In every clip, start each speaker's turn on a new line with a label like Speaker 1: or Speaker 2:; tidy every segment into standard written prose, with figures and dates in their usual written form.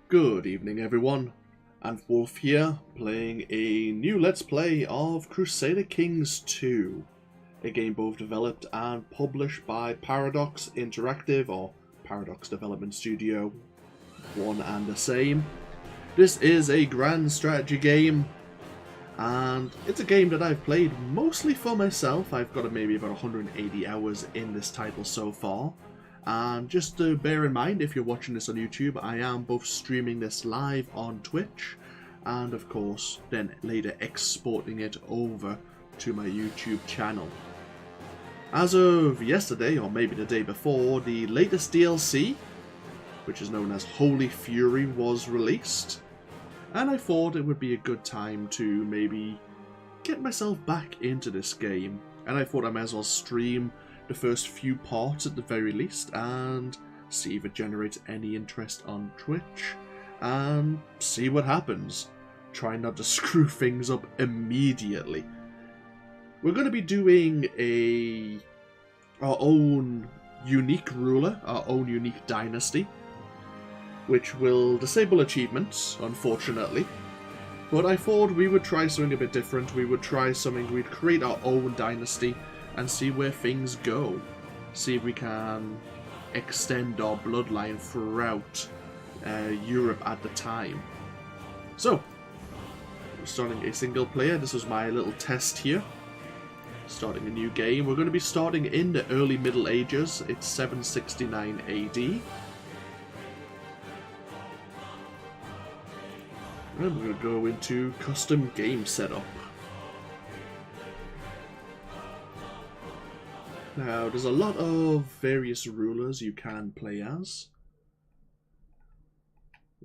Speaker 1: Good evening everyone, AnthWolf here, playing a new Let's Play of Crusader Kings 2, a game both developed and published by Paradox Interactive, or Paradox Development Studio, one and the same. This is a grand strategy game, and it's a game that I've played mostly for myself. I've got maybe about 180 hours in this title so far. And just to bear in mind, if you're watching this on YouTube, I am both streaming this live on Twitch and of course then later exporting it over to my YouTube channel. As of yesterday, or maybe the day before, the latest DLC, which is known as Holy Fury, was released, and I thought it would be a good time to maybe get myself back into this game, and I thought I might as well stream the first few parts at the very least and see if it generates any interest on Twitch and see what happens. Try not to screw things up immediately. We're going to be doing our own unique ruler, our own unique dynasty, which will disable achievements, unfortunately. But I thought we would try something a bit different. We'd create our own dynasty and see where things go. See if we can extend our bloodline throughout Europe at the time. So, we're starting a single player. This was my little test here. Starting a new game. We're going to be starting in the early Middle Ages. It's 769 AD. And we're going to go into custom game setup. Now, there's a lot of various rulers you can play as,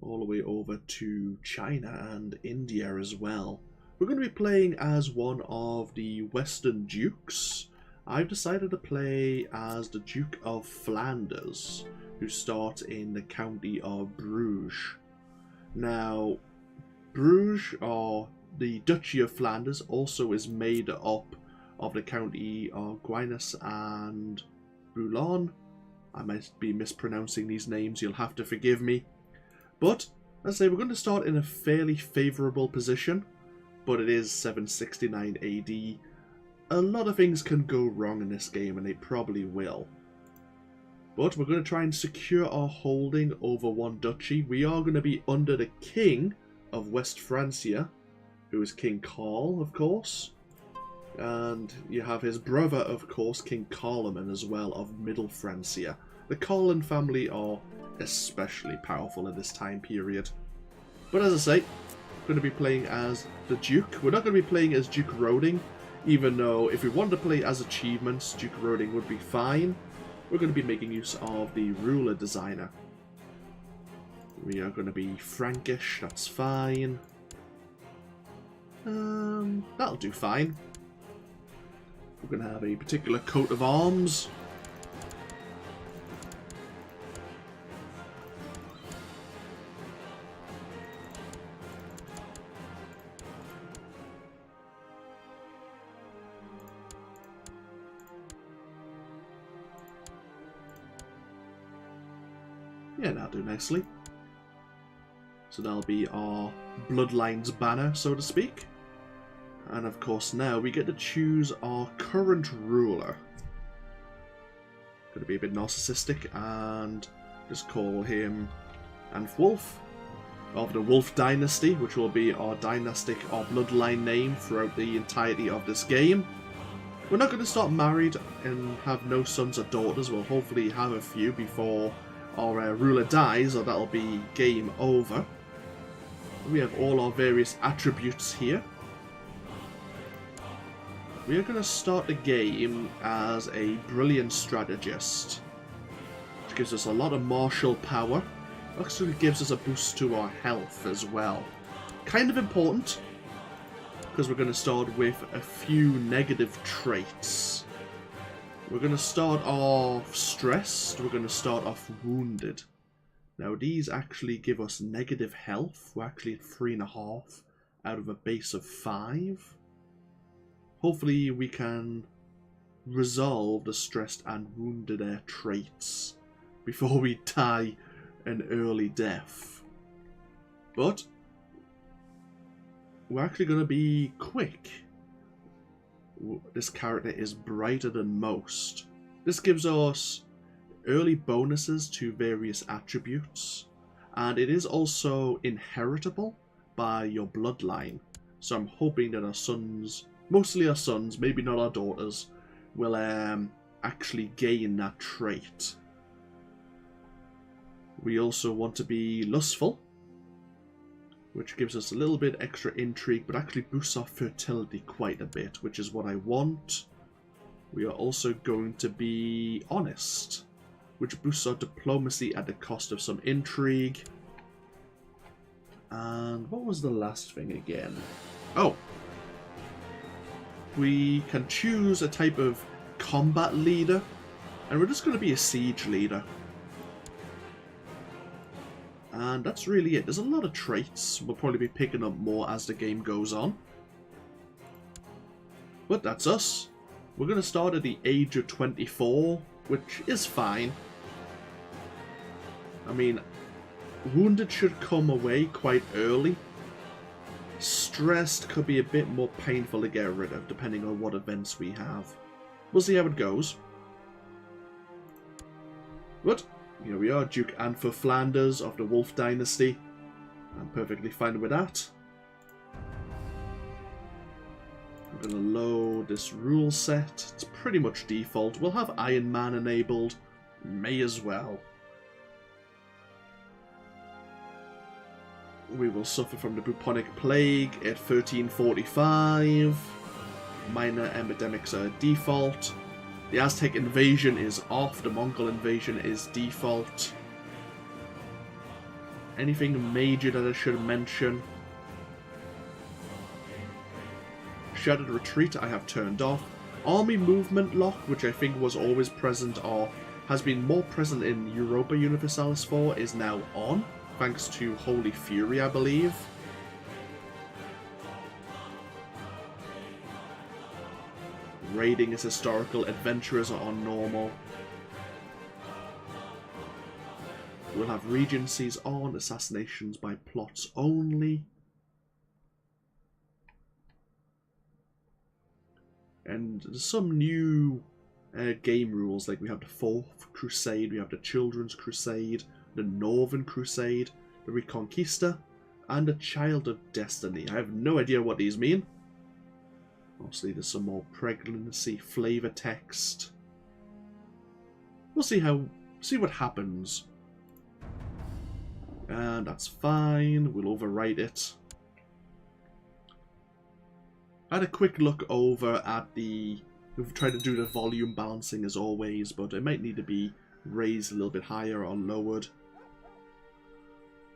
Speaker 1: all the way over to China and India as well. We're going to be playing as one of the Western Dukes. I've decided to play as the Duke of Flanders, who starts in the county of Bruges. Now, Bruges, or the Duchy of Flanders, also is made up of the county of Guinas and Boulogne. I might be mispronouncing these names, you'll have to forgive me. But, as I say, we're going to start in a fairly favourable position, but it is 769 AD. A lot of things can go wrong in this game, and they probably will. But we're going to try and secure our holding over one duchy. We are going to be under the King of West Francia, who is King Carl, of course. And you have his brother, of course, King Carloman as well, of Middle Francia. The Carlin family are especially powerful in this time period. But as I say, we're going to be playing as the Duke. We're not going to be playing as Duke Roding, even though if we wanted to play as achievements, Duke Roding would be fine. We're going to be making use of the ruler designer. We are going to be Frankish, that's fine. That'll do fine. We're going to have a particular coat of arms. Yeah, that'll do nicely. So that'll be our bloodline's banner, so to speak. And of course now we get to choose our current ruler. Gonna be a bit narcissistic and just call him AnthWolf of the Wolf Dynasty, which will be our dynastic or bloodline name throughout the entirety of this game. We're not going to start married and have no sons or daughters. We'll hopefully have a few before our ruler dies, or that'll be game over. We have all our various attributes here. We are going to start the game as a brilliant strategist, which gives us a lot of martial power. Actually gives us a boost to our health as well. Kind of important, because we're going to start with a few negative traits. We're going to start off stressed, we're going to start off wounded. Now these actually give us negative health. We're actually at 3.5 out of a base of 5. Hopefully we can resolve the stressed and wounded traits before we die an early death. But we're actually going to be quick. This character is brighter than most. This gives us early bonuses to various attributes, and it is also inheritable by your bloodline. So I'm hoping that our sons, mostly our sons, maybe not our daughters, will actually gain that trait. We also want to be lustful, which gives us a little bit extra intrigue, but actually boosts our fertility quite a bit, which is what I want. We are also going to be honest, which boosts our diplomacy at the cost of some intrigue. And what was the last thing again? Oh! We can choose a type of combat leader, and we're just going to be a siege leader. And that's really it. There's a lot of traits. We'll probably be picking up more as the game goes on. But that's us. We're going to start at the age of 24, which is fine. I mean, wounded should come away quite early. Stressed could be a bit more painful to get rid of, depending on what events we have. We'll see how it goes. But here we are, Duke of Flanders of the Wolf Dynasty. I'm perfectly fine with that. I'm going to load this rule set. It's pretty much default. We'll have Iron Man enabled. May as well. We will suffer from the bubonic plague at 1345. Minor epidemics are default. The Aztec invasion is off. The Mongol invasion is default. Anything major that I should mention? Shattered Retreat I have turned off. Army Movement Lock, which I think was always present or has been more present in Europa Universalis 4, is now on, thanks to Holy Fury, I believe. Raiding as historical, adventurers are on normal. We'll have regencies on, assassinations by plots only. And there's some new game rules, like we have the Fourth Crusade, we have the Children's Crusade, the Northern Crusade, the Reconquista, and the Child of Destiny. I have no idea what these mean. Obviously, there's some more pregnancy flavor text. We'll see what happens. And that's fine. We'll overwrite it. I had a quick look over at the... We've tried to do the volume balancing as always, but it might need to be raised a little bit higher or lowered.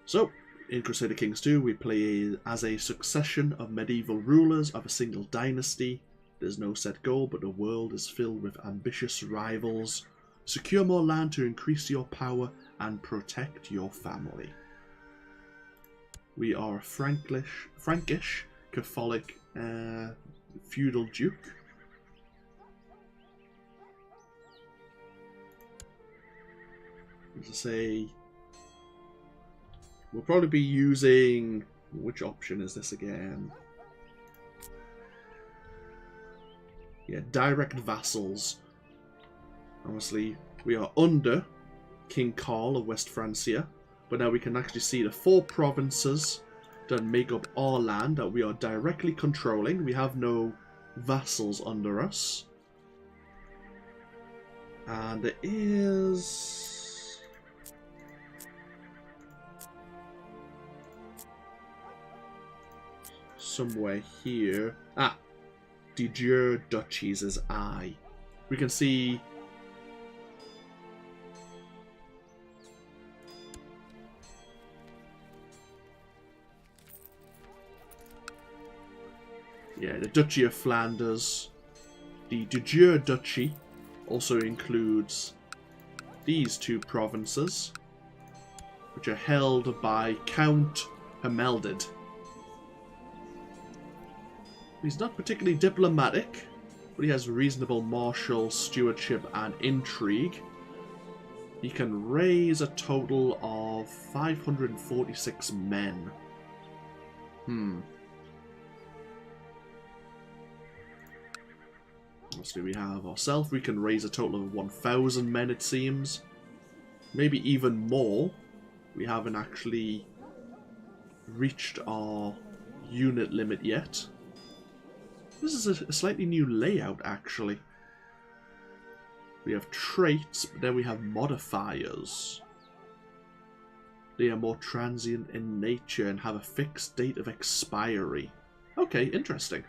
Speaker 1: So, in Crusader Kings 2, we play as a succession of medieval rulers of a single dynasty. There's no set goal, but the world is filled with ambitious rivals. Secure more land to increase your power and protect your family. We are a Frankish Catholic feudal duke. As I say, we'll probably be using... Which option is this again? Yeah, direct vassals. Obviously, we are under King Carl of West Francia, but now we can actually see the 4 provinces that make up our land that we are directly controlling. We have no vassals under us. And there is... somewhere here. Ah! De jure duchies is I. We can see... Yeah, the Duchy of Flanders. The de jure duchy also includes these 2 provinces, which are held by Count Hermelded. He's not particularly diplomatic, but he has reasonable martial stewardship and intrigue. He can raise a total of 546 men. Obviously we have ourselves. We can raise a total of 1,000 men, it seems. Maybe even more. We haven't actually reached our unit limit yet. This is a slightly new layout, actually. We have traits, but then we have modifiers. They are more transient in nature and have a fixed date of expiry. Okay, interesting.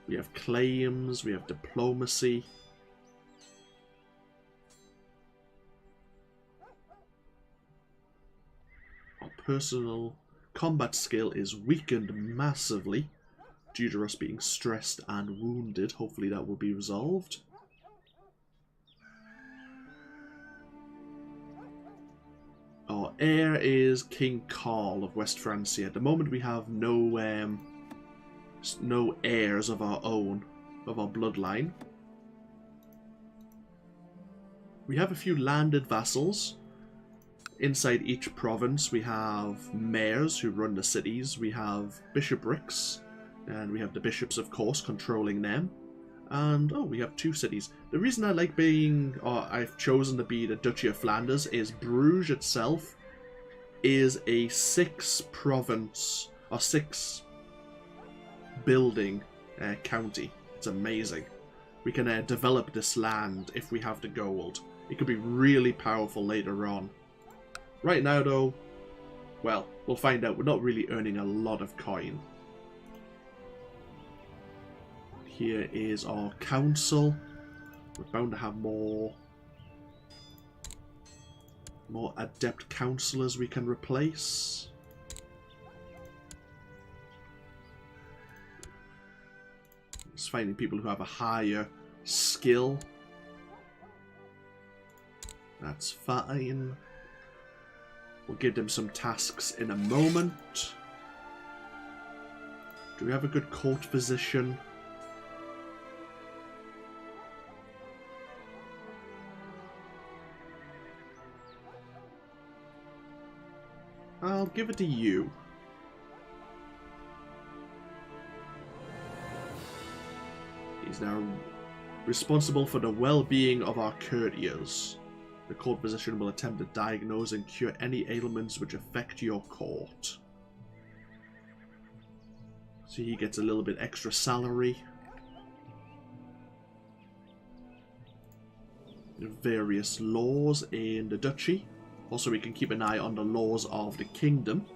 Speaker 1: We have claims, we have diplomacy. Our personal combat skill is weakened massively due to us being stressed and wounded. Hopefully that will be resolved. Our heir is King Carl of West Francia. At the moment we have no heirs of our own, of our bloodline. We have a few landed vassals. Inside each province we have mayors who run the cities. We have bishoprics, and we have the bishops, of course, controlling them. And, oh, we have 2 cities. The reason I like being, or I've chosen to be the Duchy of Flanders, is Bruges itself is a 6-province, or 6-building county. It's amazing. We can develop this land if we have the gold. It could be really powerful later on. Right now, though, well, we'll find out. We're not really earning a lot of coin. Here is our council. We're bound to have more adept councillors we can replace. Just finding people who have a higher skill. That's fine. We'll give them some tasks in a moment. Do we have a good court position? I'll give it to you. He's now responsible for the well-being of our courtiers. The court position will attempt to diagnose and cure any ailments which affect your court. So he gets a little bit extra salary. Various laws in the duchy. Also, we can keep an eye on the laws of the kingdom.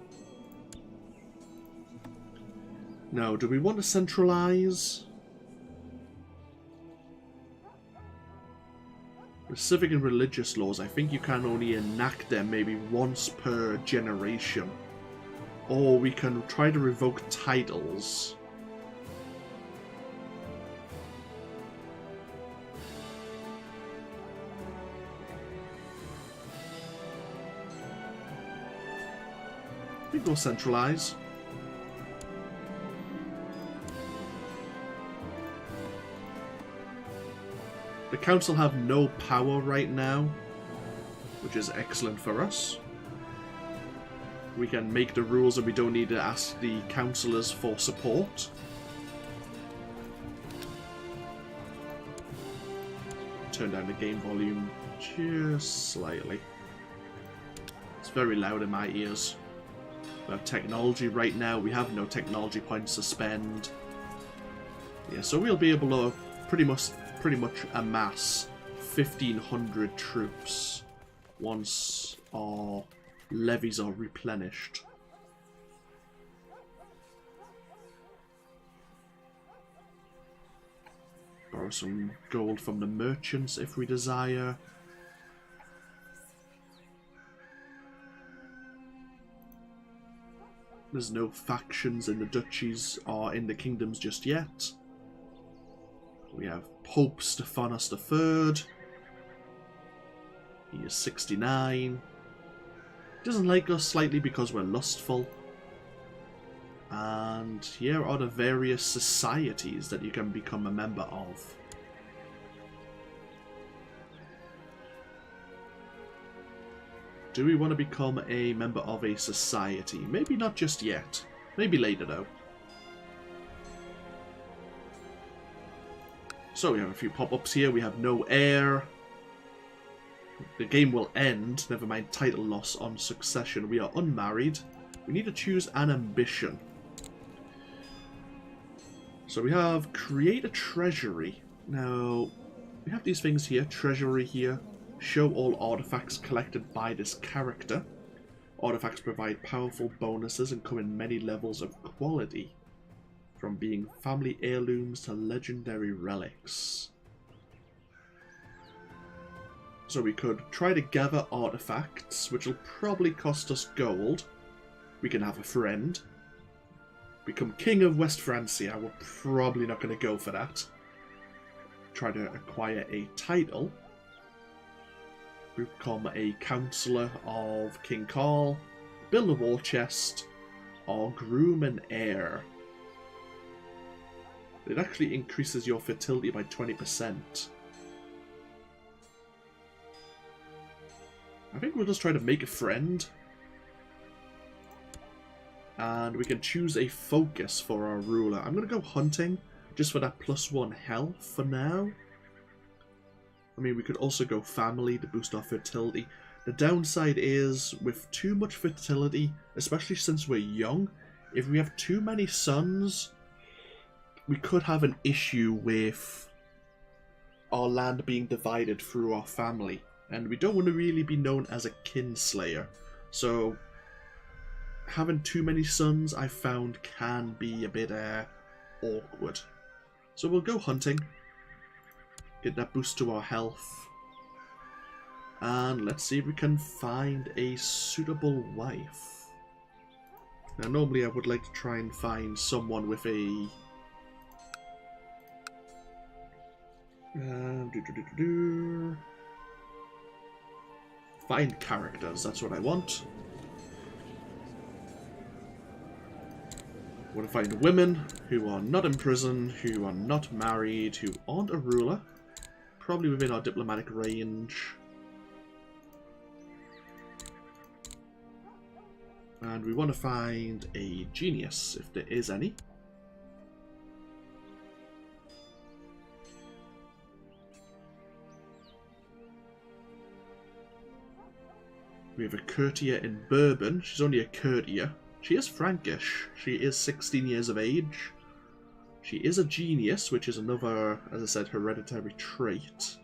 Speaker 1: Now, do we want to centralize? With civic and religious laws, I think you can only enact them maybe once per generation. Or we can try to revoke titles. I think we'll centralize. The council have no power right now, which is excellent for us. We can make the rules and we don't need to ask the councillors for support. Turn down the game volume just slightly. It's very loud in my ears. We have technology right now. We have no technology points to spend. Yeah, so we'll be able to pretty much amass 1,500 troops once our levies are replenished. Borrow some gold from the merchants if we desire. There's no factions in the duchies or in the kingdoms just yet. We have Pope Stephanus III. He is 69. He doesn't like us slightly because we're lustful. And here are the various societies that you can become a member of. Do we want to become a member of a society? Maybe not just yet. Maybe later, though. So we have a few pop-ups here. We have no heir. The game will end. Never mind title loss on succession. We are unmarried. We need to choose an ambition. So we have create a treasury. Now, we have these things here. Treasury here. Show all artifacts collected by this character. Artifacts provide powerful bonuses and come in many levels of quality. From being family heirlooms to legendary relics. So we could try to gather artifacts, which will probably cost us gold. We can have a friend. Become King of West Francia. We're probably not going to go for that. Try to acquire a title. Become a Councillor of King Carl. Build a war chest. Or groom an heir. It actually increases your fertility by 20%. I think we'll just try to make a friend. And we can choose a focus for our ruler. I'm going to go hunting, just for that +1 health for now. I mean, we could also go family to boost our fertility. The downside is, with too much fertility, especially since we're young, if we have too many sons, we could have an issue with our land being divided through our family. And we don't want to really be known as a kinslayer. So, having too many sons, I found, can be a bit awkward. So we'll go hunting. Get that boost to our health. And let's see if we can find a suitable wife. Now, normally I would like to try and find someone with a... Find characters, that's what I want. I want to find women who are not in prison, who are not married, who aren't a ruler. Probably within our diplomatic range. And we want to find a genius, if there is any. We have a courtier in Bourbon. She's only a courtier. She is Frankish. She is 16 years of age. She is a genius, which is another, as I said, hereditary trait.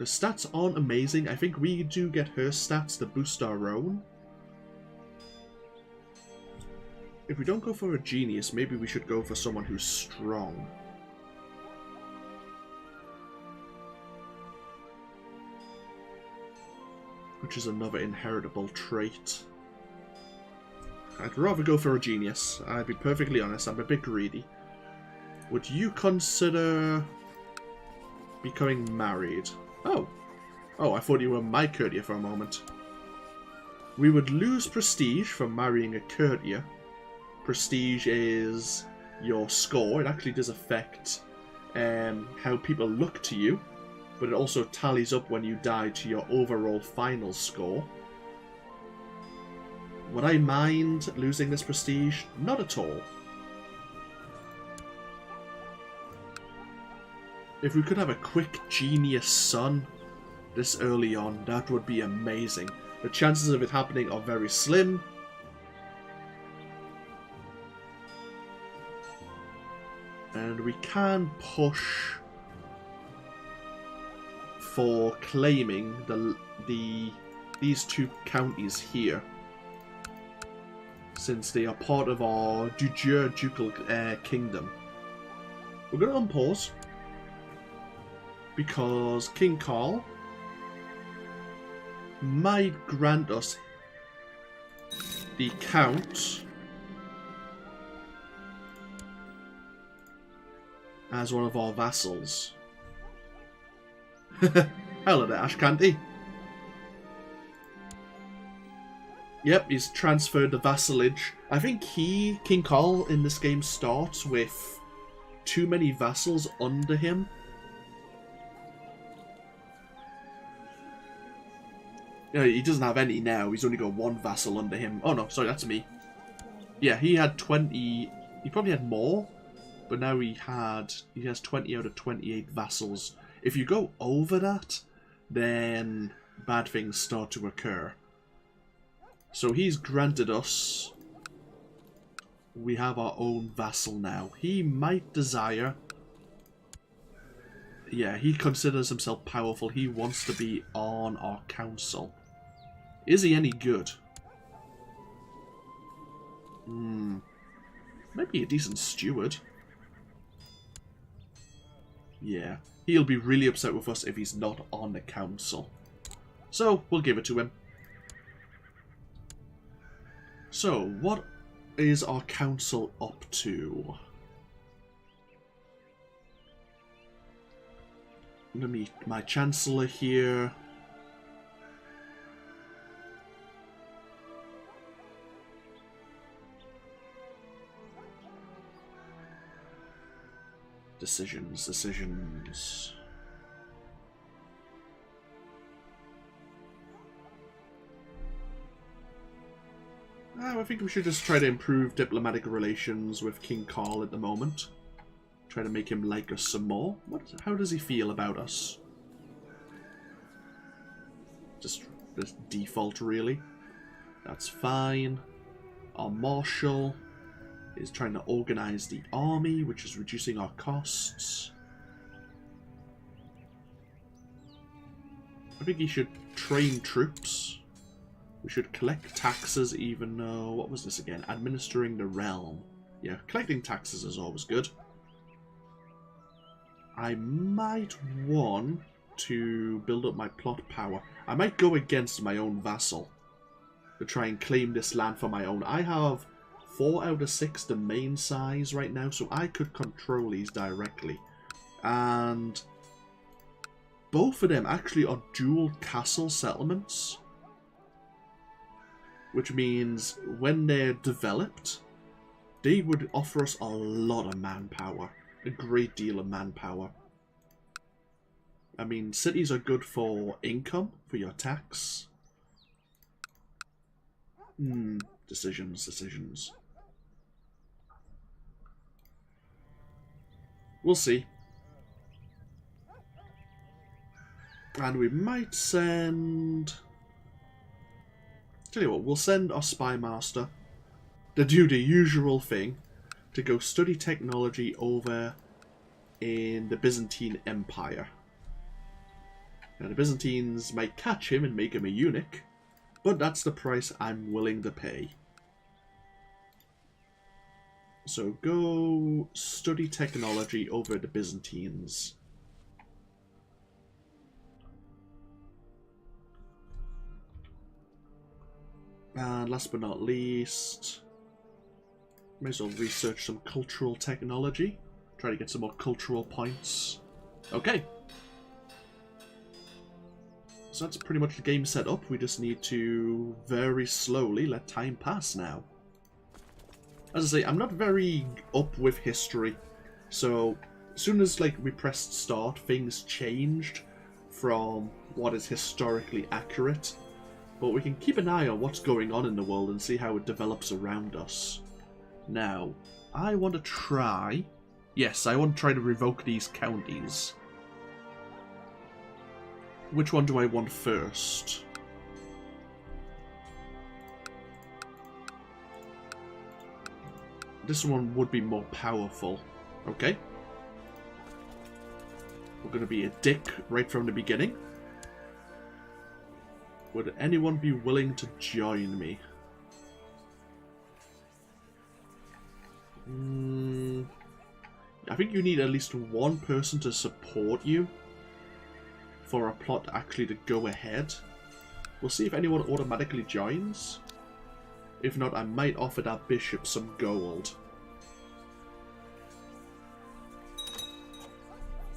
Speaker 1: Her stats aren't amazing. I think we do get her stats to boost our own. If we don't go for a genius, maybe we should go for someone who's strong. Which is another inheritable trait. I'd rather go for a genius. I'd be perfectly honest, I'm a bit greedy. Would you consider becoming married? Oh. Oh, I thought you were my courtier for a moment. We would lose prestige from marrying a courtier. Prestige is your score. It actually does affect how people look to you. But it also tallies up when you die to your overall final score. Would I mind losing this prestige? Not at all. If we could have a quick genius son this early on, that would be amazing. The chances of it happening are very slim. And we can push for claiming these two counties here, since they are part of our ducal kingdom. We're going to unpause because King Carl might grant us the count as one of our vassals. Hello there, Ashkanti. Yep, he's transferred the vassalage. I think King Carl, in this game starts with too many vassals under him. You know, he doesn't have any now, he's only got one vassal under him. Oh no, sorry, that's me. Yeah, he had 20... He probably had more, but now he has 20 out of 28 vassals. If you go over that, then bad things start to occur. So he's granted us... We have our own vassal now. He might desire... Yeah, he considers himself powerful. He wants to be on our council. Is he any good? Might be a decent steward. Yeah, he'll be really upset with us if he's not on the council. So, we'll give it to him. So, what is our council up to? Let me meet my chancellor here. Decisions. I think we should just try to improve diplomatic relations with King Carl at the moment. Try to make him like us some more. How does he feel about us? Just default, really. That's fine. Our marshal is trying to organize the army, which is reducing our costs. I think he should train troops. We should collect taxes, even though... What was this again? Administering the realm. Yeah, collecting taxes is always good. I might want to build up my plot power. I might go against my own vassal to try and claim this land for my own. I have 4 out of 6 domain size right now, so I could control these directly. And both of them actually are dual castle settlements, which means when they're developed, they would offer us a lot of manpower. A great deal of manpower. I mean, cities are good for income, for your tax. Decisions. We'll see. And we might send... Tell you what, we'll send our spy master to do the usual thing, to go study technology over in the Byzantine Empire. Now, the Byzantines might catch him and make him a eunuch, but that's the price I'm willing to pay. So go study technology over the Byzantines. And last but not least... May as well research some cultural technology. Try to get some more cultural points. Okay. So that's pretty much the game set up. We just need to very slowly let time pass now. As I say, I'm not very up with history. So as soon as we pressed start, things changed from what is historically accurate. But we can keep an eye on what's going on in the world and see how it develops around us. Now, I want to try... Yes, I want to try to revoke these counties. Which one do I want first? This one would be more powerful. Okay. We're going to be a dick right from the beginning. Would anyone be willing to join me? I think you need at least one person to support you for a plot actually to go ahead. We'll see if anyone automatically joins. If not, I might offer that bishop some gold.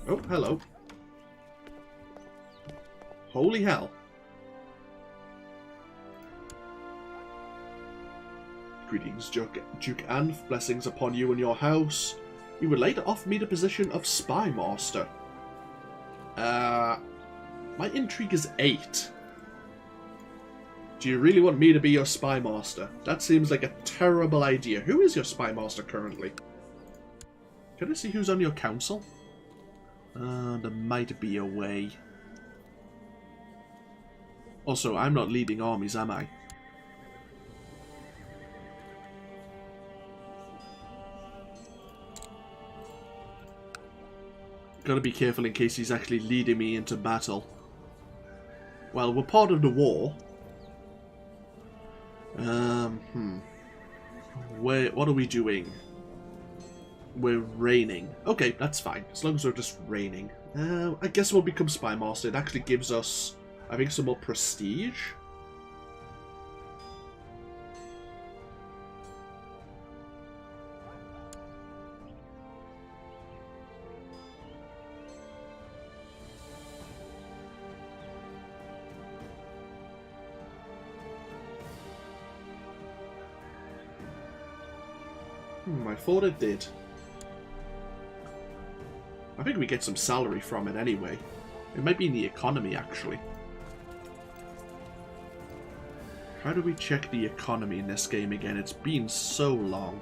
Speaker 1: Oh, hello. Holy hell. Greetings, Duke Anne. Blessings upon you and your house. You would later offer me the position of Spy Master. My intrigue is 8. Do you really want me to be your spy master? That seems like a terrible idea. Who is your spy master currently? Can I see who's on your council? There might be a way. Also, I'm not leading armies, am I? Gotta be careful in case he's actually leading me into battle. Well, we're part of the war. What are we doing? We're reigning. Okay, that's fine. As long as we're just reigning. I guess we'll become Spy Master. It actually gives us, I think, some more prestige. I thought it did. I think we get some salary from it anyway. It might be in the economy, actually. How do we check the economy in this game again? It's been so long.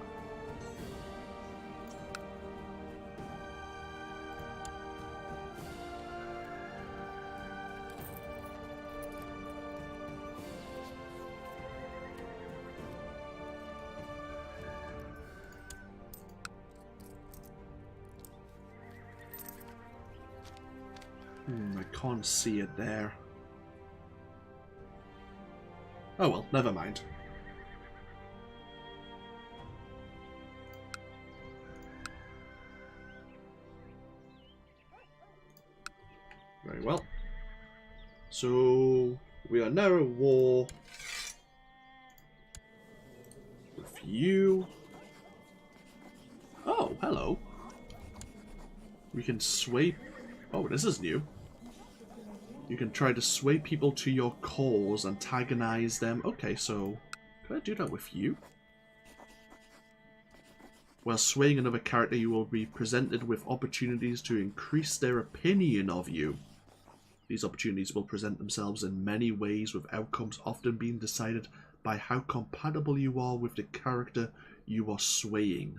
Speaker 1: I can't see it there. Oh well, never mind. Very well. So, we are now at war with you. Oh, hello. We can sway... Oh, this is new. You can try to sway people to your cause, antagonize them. Okay, so can I do that with you? While swaying another character, you will be presented with opportunities to increase their opinion of you. These opportunities will present themselves in many ways, with outcomes often being decided by how compatible you are with the character you are swaying.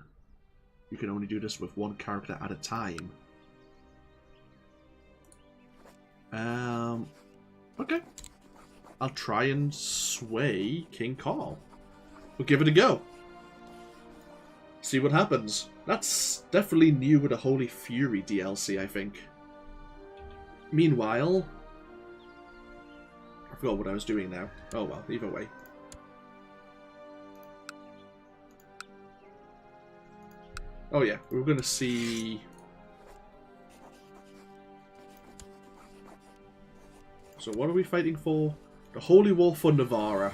Speaker 1: You can only do this with one character at a time. Okay. I'll try and sway King Carl. We'll give it a go. See what happens. That's definitely new with the Holy Fury DLC, I think. Meanwhile... I forgot what I was doing now. Oh well, either way. Oh yeah, we were going to see... So what are we fighting for? The Holy War for Navarra.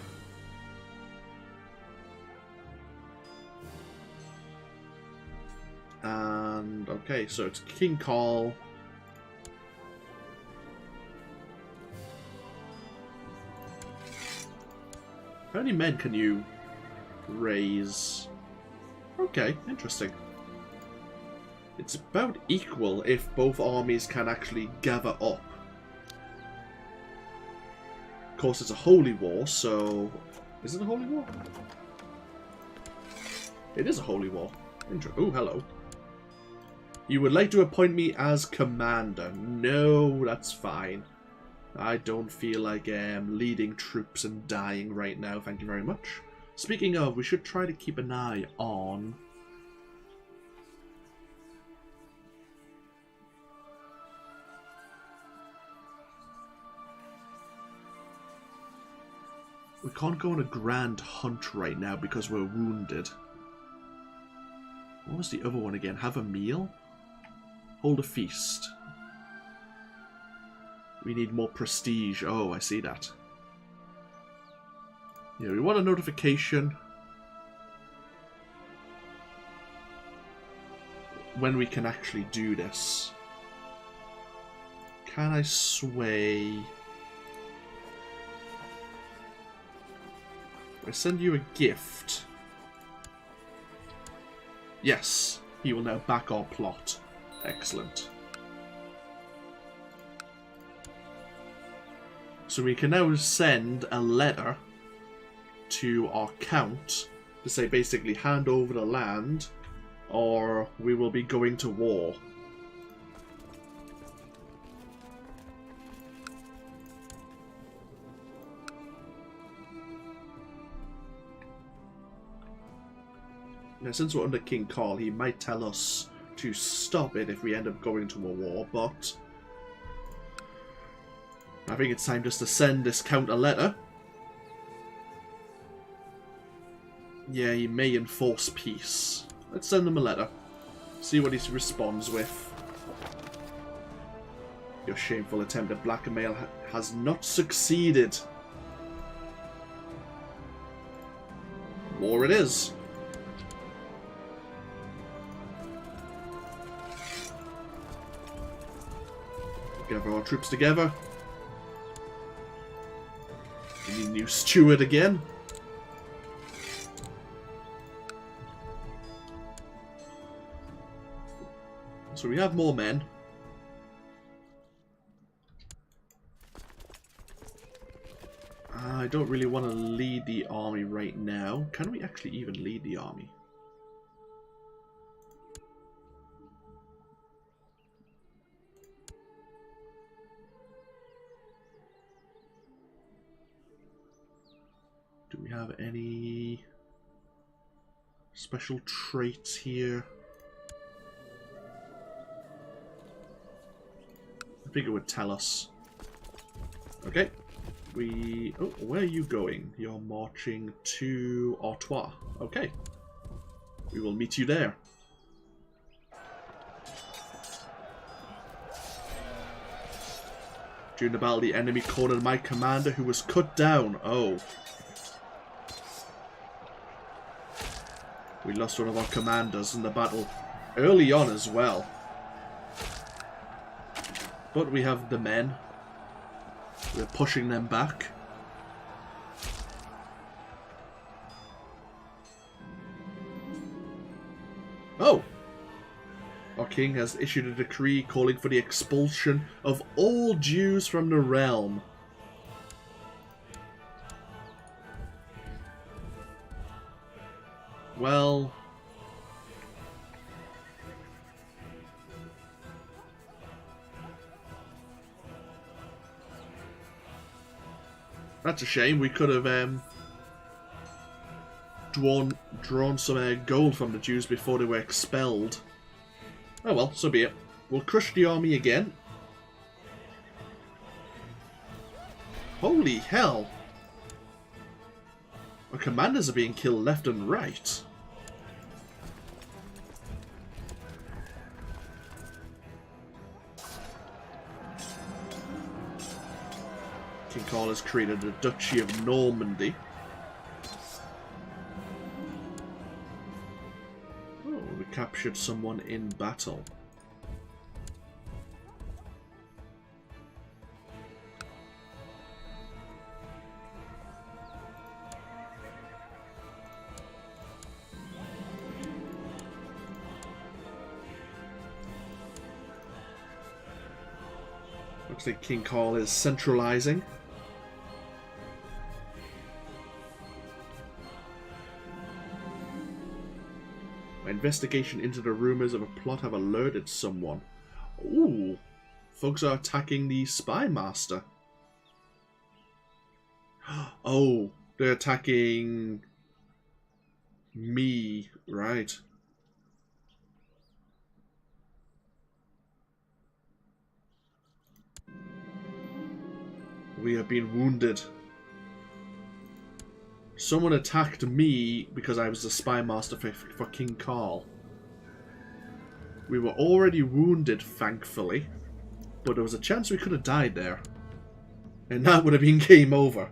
Speaker 1: And, okay, so it's King Carl. How many men can you raise? Okay, interesting. It's about equal if both armies can actually gather up. Of course, it's a holy war, so... Is it a holy war? It is a holy war. Oh, hello. You would like to appoint me as commander? No, that's fine. I don't feel like leading troops and dying right now, thank you very much. Speaking of, we should try to keep an eye on... We can't go on a grand hunt right now because we're wounded. What was the other one again? Have a meal? Hold a feast. We need more prestige. Oh, I see that. Yeah, we want a notification when we can actually do this. Can I sway... I send you a gift. Yes, he will now back our plot. Excellent. So we can now send a letter to our count to say basically hand over the land or we will be going to war. Now, since we're under King Carl, he might tell us to stop it if we end up going to a war, but I think it's time just to send this count a letter. Yeah, he may enforce peace. Let's send him a letter. See what he responds with. Your shameful attempt at blackmail has not succeeded. War it is. Gather our troops together. We need a new steward again. So we have more men. I don't really want to lead the army right now. Can we actually even lead the army? Do we have any special traits here? I think it would tell us. Okay. Oh, where are you going? You're marching to Artois. Okay. We will meet you there. During the battle, the enemy cornered my commander who was cut down. Oh. We lost one of our commanders in the battle early on as well. But we have the men. We're pushing them back. Oh! Our king has issued a decree calling for the expulsion of all Jews from the realm. Well... that's a shame. We could have drawn some gold from the Jews before they were expelled. Oh well, so be it. We'll crush the army again. Holy hell! Our commanders are being killed left and right. King Carl has created the Duchy of Normandy. Oh, we captured someone in battle. Looks like King Carl is centralizing. Investigation into the rumors of a plot have alerted someone. Ooh, folks are attacking the spy master. Oh, they're attacking me, right? We have been wounded. Someone attacked me because I was the spy master for King Carl. We were already wounded, thankfully, but there was a chance we could have died there. And that would have been game over.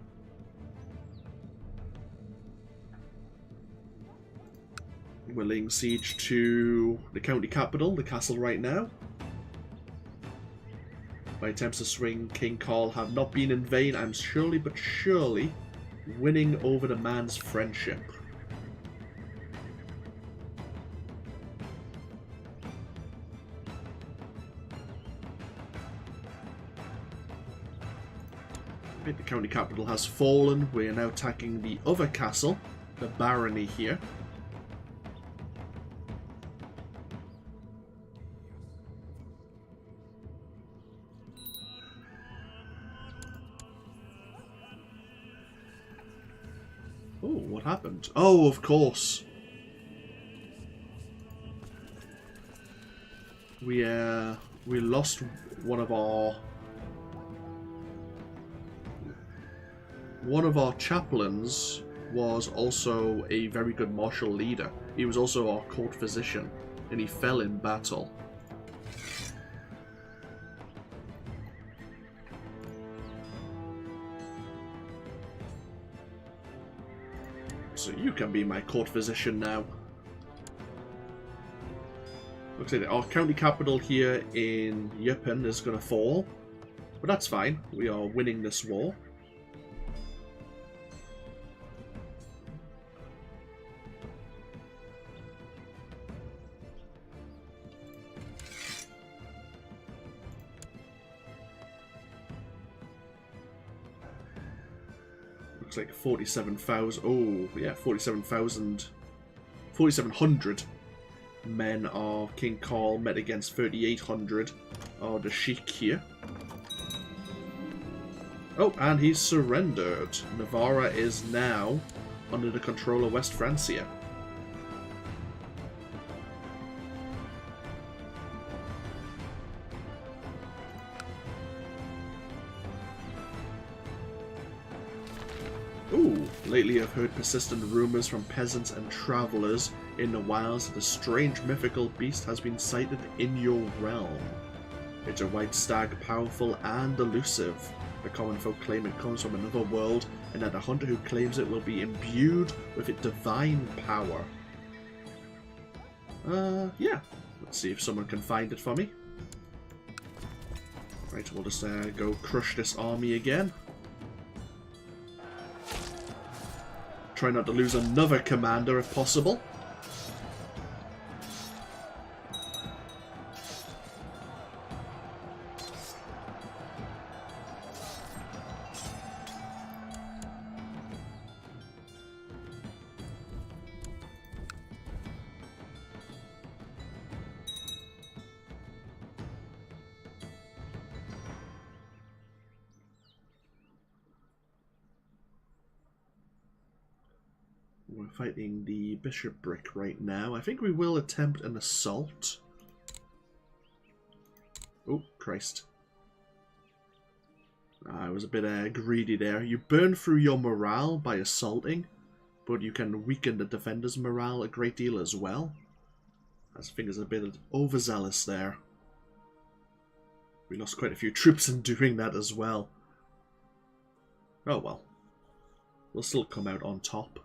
Speaker 1: We're laying siege to the county capital, the castle right now. My attempts to swing King Carl have not been in vain. I'm surely but surely winning over the man's friendship. Right, the county capital has fallen. We are now attacking the other castle, the barony here. Oh, what happened? Oh, of course. We lost one of our chaplains was also a very good martial leader. He was also our court physician, and he fell in battle. So you can be my court physician now. Looks like our county capital here in Yuppen is going to fall. But that's fine. We are winning this war. Looks like 47,000. Oh, yeah, 4,700 men are King Carl met against 3,800 are the Sheik here. Oh, and he's surrendered. Navarra is now under the control of West Francia. Ooh, lately I've heard persistent rumours from peasants and travellers in the wilds that a strange mythical beast has been sighted in your realm. It's a white stag, powerful and elusive. The common folk claim it comes from another world, and that the hunter who claims it will be imbued with its divine power. Yeah. Let's see if someone can find it for me. Right, we'll just go crush this army again. Try not to lose another commander if possible. We're fighting the bishopric right now. I think we will attempt an assault. Oh, Christ. I was a bit greedy there. You burn through your morale by assaulting, but you can weaken the defender's morale a great deal as well. I think it's a bit overzealous there. We lost quite a few troops in doing that as well. Oh well. We'll still come out on top.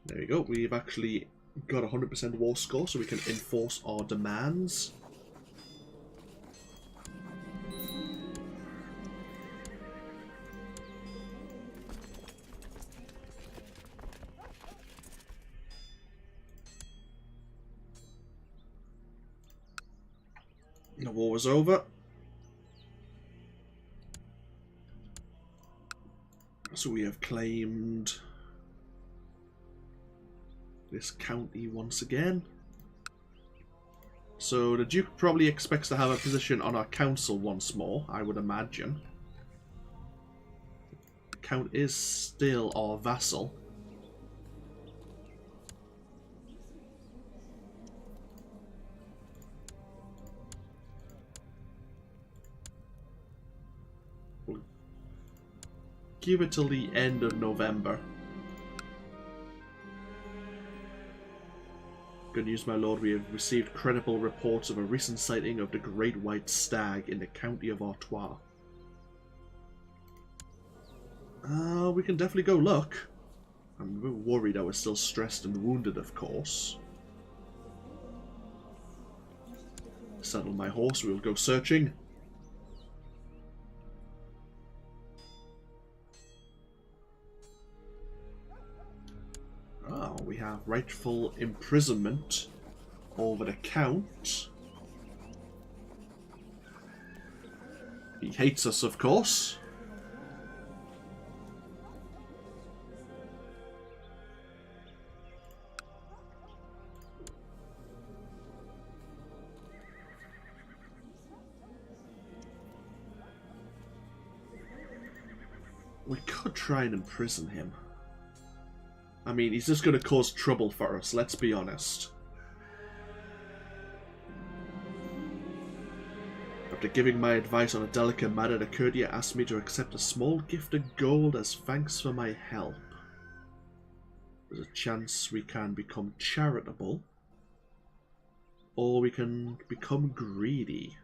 Speaker 1: There we go. We've actually got 100% war score, so we can enforce our demands. The war is over. So we have claimed this county once again. So the Duke probably expects to have a position on our council once more, I would imagine. The Count is still our vassal. We'll give it till the end of November. Good news, my lord. We have received credible reports of a recent sighting of the great white stag in the county of Artois. We can definitely go look. I'm a bit worried I was still stressed and wounded, of course. Saddle my horse, we'll go searching. Oh, we have rightful imprisonment over the Count. He hates us, of course. We could try and imprison him. I mean, he's just going to cause trouble for us, let's be honest. After giving my advice on a delicate matter, the courtier asked me to accept a small gift of gold as thanks for my help. There's a chance we can become charitable, or we can become greedy.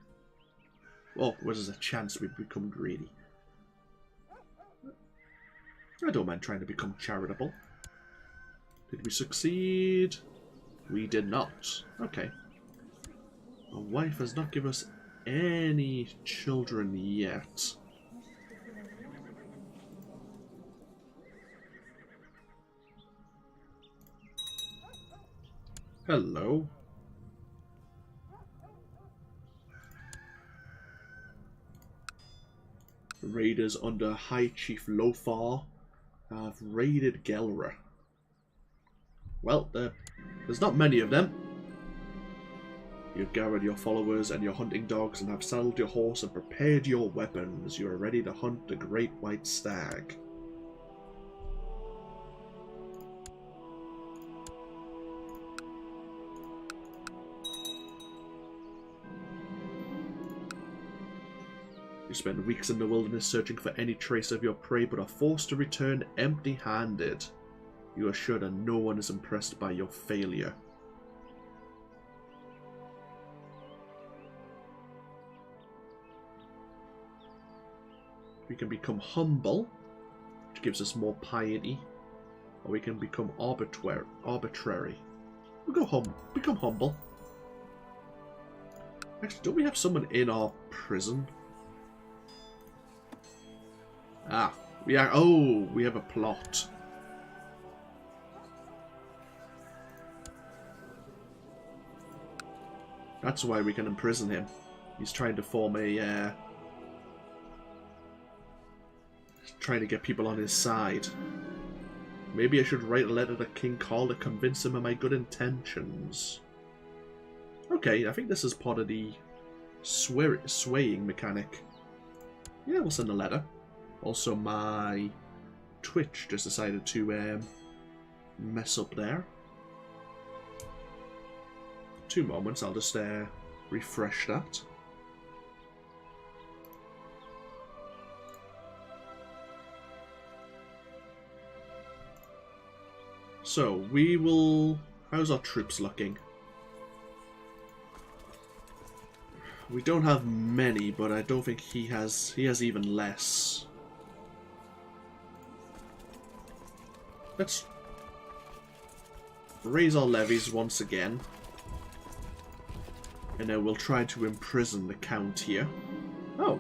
Speaker 1: Well, there's a chance we become greedy. I don't mind trying to become charitable. Did we succeed? We did not. Okay. My wife has not given us any children yet. Hello. Raiders under High Chief Lothar have raided Gelra. Well, there's not many of them. You've gathered your followers and your hunting dogs and have saddled your horse and prepared your weapons. You are ready to hunt the great white stag. You spend weeks in the wilderness searching for any trace of your prey, but are forced to return empty-handed. You are sure that no one is impressed by your failure. We can become humble, which gives us more piety, or we can become arbitrary. We'll go become humble. Actually, don't we have someone in our prison? Ah, we are. Oh, we have a plot. That's why we can imprison him. He's trying to form a. Trying to get people on his side. Maybe I should write a letter to King Carl to convince him of my good intentions. Okay, I think this is part of the swaying mechanic. Yeah, we'll send a letter. Also, my Twitch just decided to mess up there. 2 moments, I'll just refresh that. So, we will... How's our troops looking? We don't have many, but I don't think he has even less. Let's raise our levies once again. And then we'll try to imprison the Count here. Oh.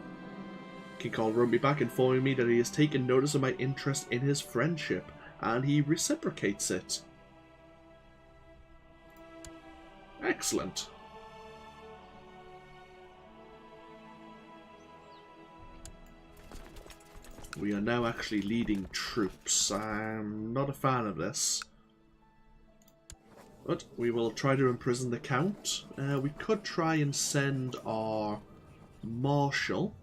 Speaker 1: King Carl wrote me back informing me that he has taken notice of my interest in his friendship, and he reciprocates it. Excellent. We are now actually leading troops. I'm not a fan of this. But we will try to imprison the Count. We could try and send our Marshal.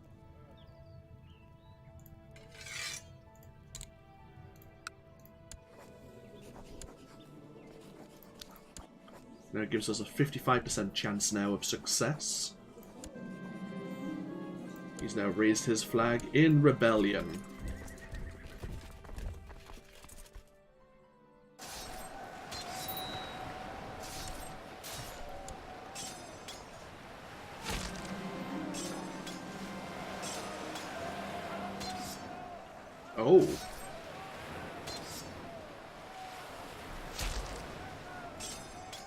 Speaker 1: That gives us a 55% chance now of success. He's now raised his flag in rebellion. Oh.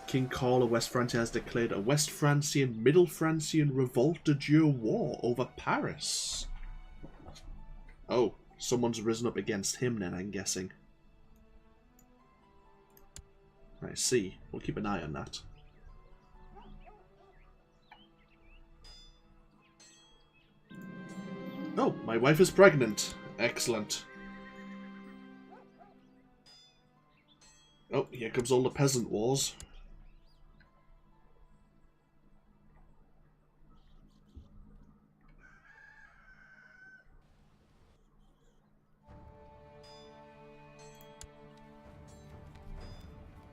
Speaker 1: King Carl of West Francia has declared a West Francian, Middle Francian revolt de Dieu war over Paris. Oh, someone's risen up against him then, I'm guessing. I see. We'll keep an eye on that. Oh, my wife is pregnant. Excellent. Oh, here comes all the peasant wars.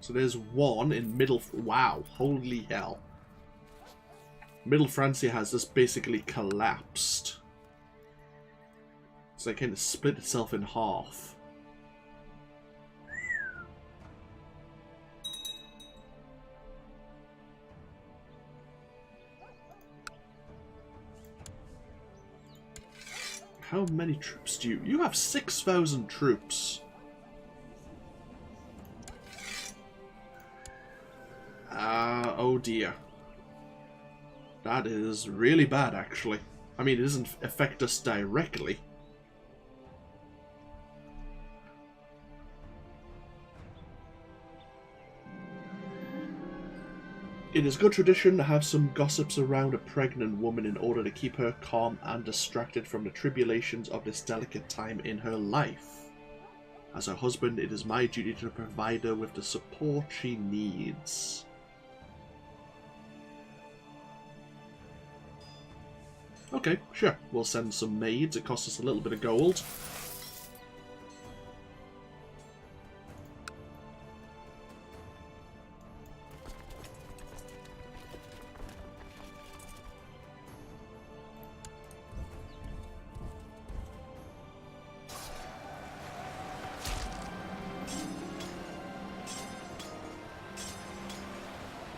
Speaker 1: So there's one in Middle... Wow, holy hell. Middle Francia has just basically collapsed. So it kind of split itself in half. How many troops do you... You have 6,000 troops. Oh dear. That is really bad, actually. I mean, it doesn't affect us directly. It is good tradition to have some gossips around a pregnant woman in order to keep her calm and distracted from the tribulations of this delicate time in her life. As her husband, it is my duty to provide her with the support she needs. Okay, sure. We'll send some maids. It costs us a little bit of gold.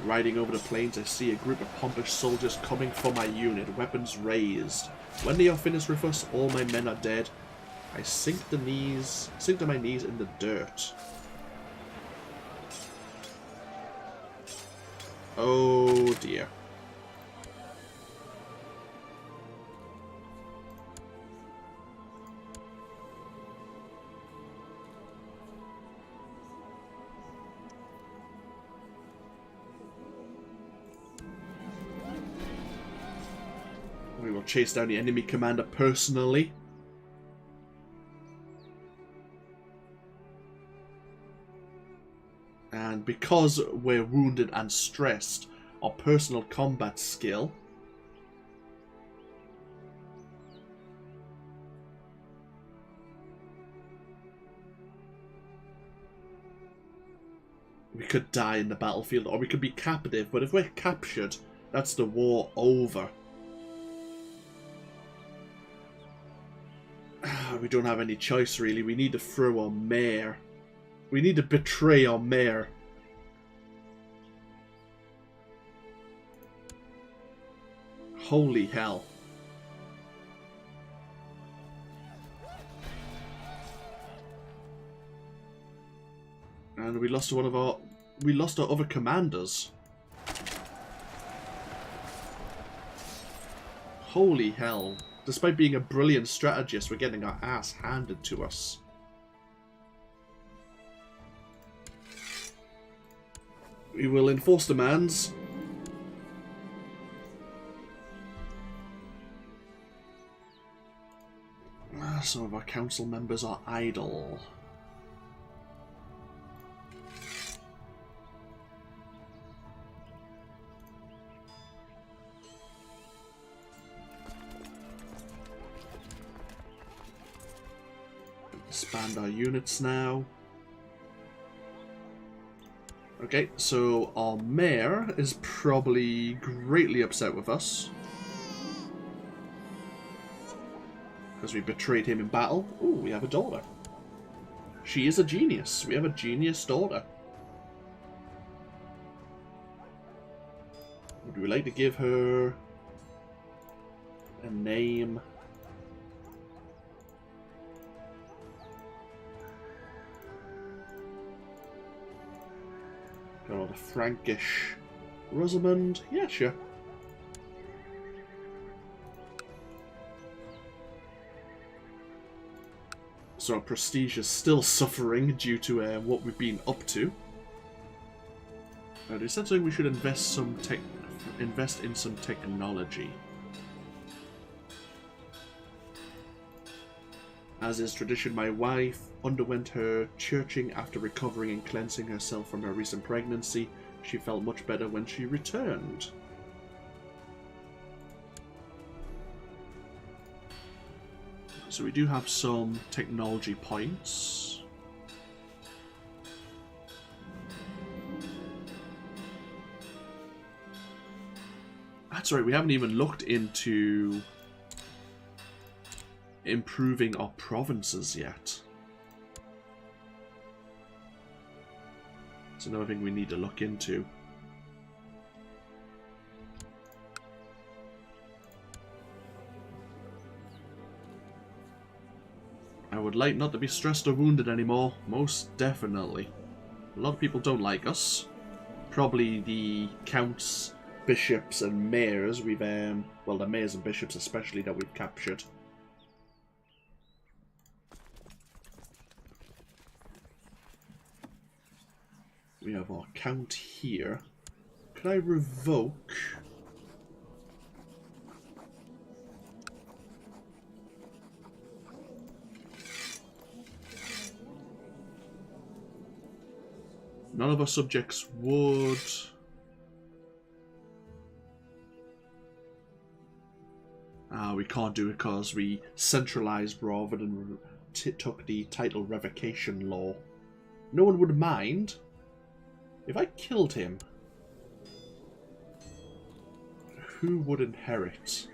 Speaker 1: Riding over the plains, I see a group of pompous soldiers coming for my unit, weapons raised. When they are finished with us, all my men are dead. I sink to my knees in the dirt. Oh dear. We will chase down the enemy commander personally. And because we're wounded and stressed, our personal combat skill we could die in the battlefield, or we could be captive, but if we're captured, that's the war over. We don't have any choice, really. We need to throw our mare. We need to betray our mare. Holy hell. And we lost one of our... We lost our other commanders. Holy hell. Despite being a brilliant strategist, we're getting our ass handed to us. We will enforce demands. Some of our council members are idle. Expand our units now. Okay, so our mayor is probably greatly upset with us. Because we betrayed him in battle. Ooh, we have a daughter. She is a genius. We have a genius daughter. Would we like to give her a name? Got all the Frankish Rosamund. Yeah, sure. So our prestige is still suffering due to what we've been up to. They said something we should invest in some technology. As is tradition, my wife underwent her churching after recovering and cleansing herself from her recent pregnancy. She felt much better when she returned. So we do have some technology points. That's right, we haven't even looked into improving our provinces yet. It's another thing we need to look into. I would like not to be stressed or wounded anymore, most definitely. A lot of people don't like us. Probably the counts, bishops and mayors we've, well, the mayors and bishops especially that we've captured. We have our count here. Could I revoke? None of our subjects would. We can't do it because we centralized rather than took the title revocation law. No one would mind. If I killed him, who would inherit?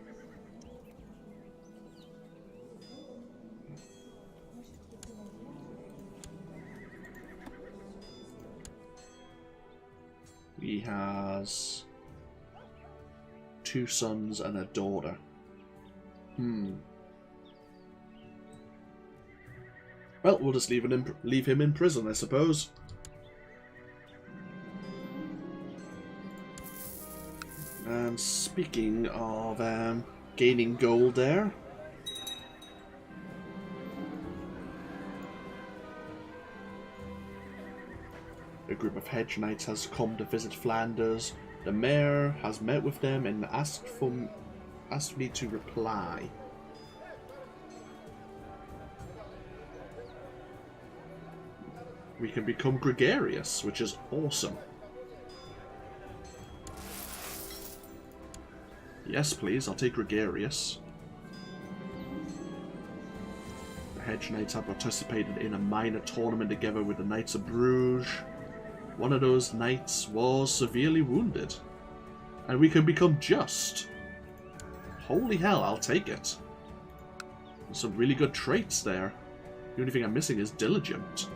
Speaker 1: He has 2 sons and a daughter. Well, we'll just leave him in prison, I suppose. And speaking of gaining gold there, a group of hedge knights has come to visit Flanders. The mayor has met with them and asked me to reply. We can become gregarious, which is awesome. Yes, please, I'll take gregarious. The hedge knights have participated in a minor tournament together with the Knights of Bruges. One of those knights was severely wounded. And we can become just. Holy hell, I'll take it. There's some really good traits there. The only thing I'm missing is diligent.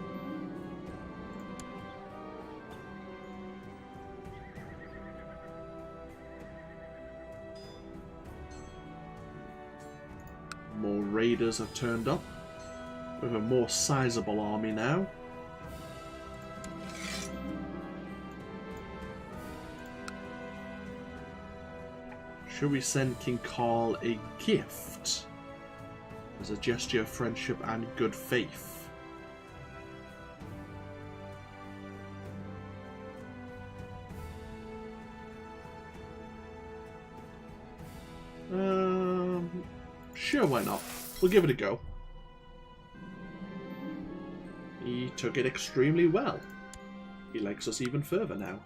Speaker 1: More raiders have turned up. We have a more sizable army now. Should we send King Carl a gift as a gesture of friendship and good faith? Sure, why not? We'll give it a go. He took it extremely well. He likes us even further now.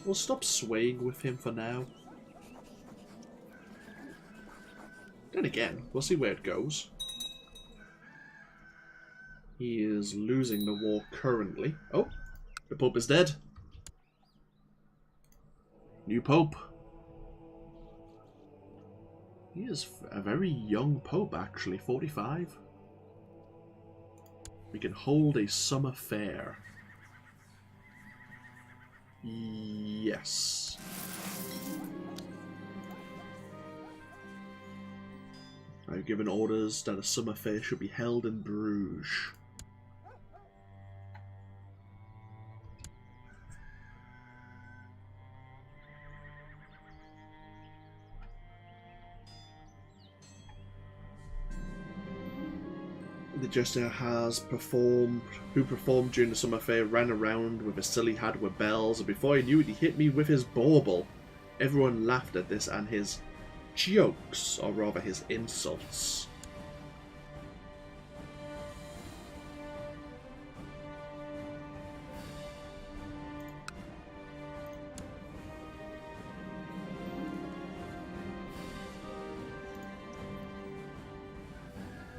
Speaker 1: We'll stop swaying with him for now. Then again, we'll see where it goes. He is losing the war currently. Oh, the Pope is dead. New Pope. He is a very young Pope, actually, 45. We can hold a summer fair. Yes. I've given orders that a summer fair should be held in Bruges. The jester who performed during the summer fair ran around with a silly hat with bells, and before I knew it, he hit me with his bauble. Everyone laughed at this and his jokes, or rather his insults.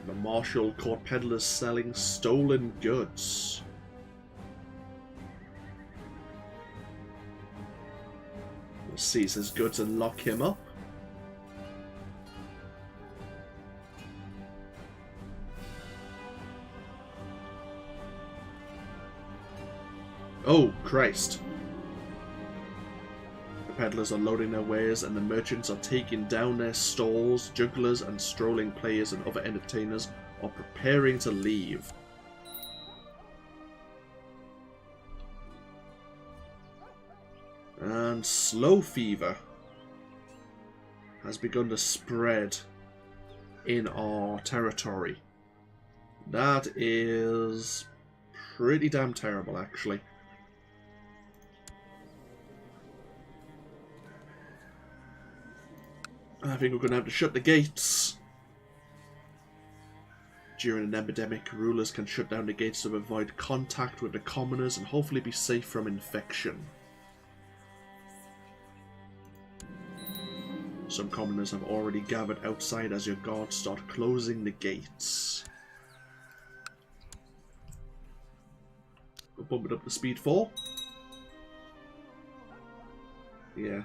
Speaker 1: The marshal caught peddlers selling stolen goods. We'll seize his goods and lock him up. Oh, Christ. The peddlers are loading their wares and the merchants are taking down their stalls. Jugglers and strolling players and other entertainers are preparing to leave. And slow fever has begun to spread in our territory. That is pretty damn terrible, actually. I think we're going to have to shut the gates. During an epidemic, rulers can shut down the gates to avoid contact with the commoners and hopefully be safe from infection. Some commoners have already gathered outside as your guards start closing the gates. We'll bump it up to speed 4. Yeah.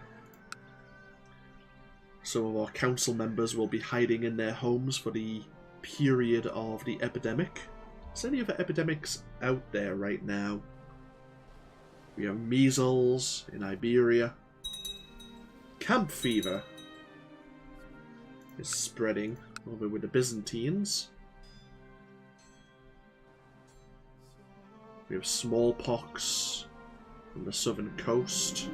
Speaker 1: Some of our council members will be hiding in their homes for the period of the epidemic. Is there any other epidemics out there right now? We have measles in Iberia. Camp fever is spreading over with the Byzantines. We have smallpox from the southern coast.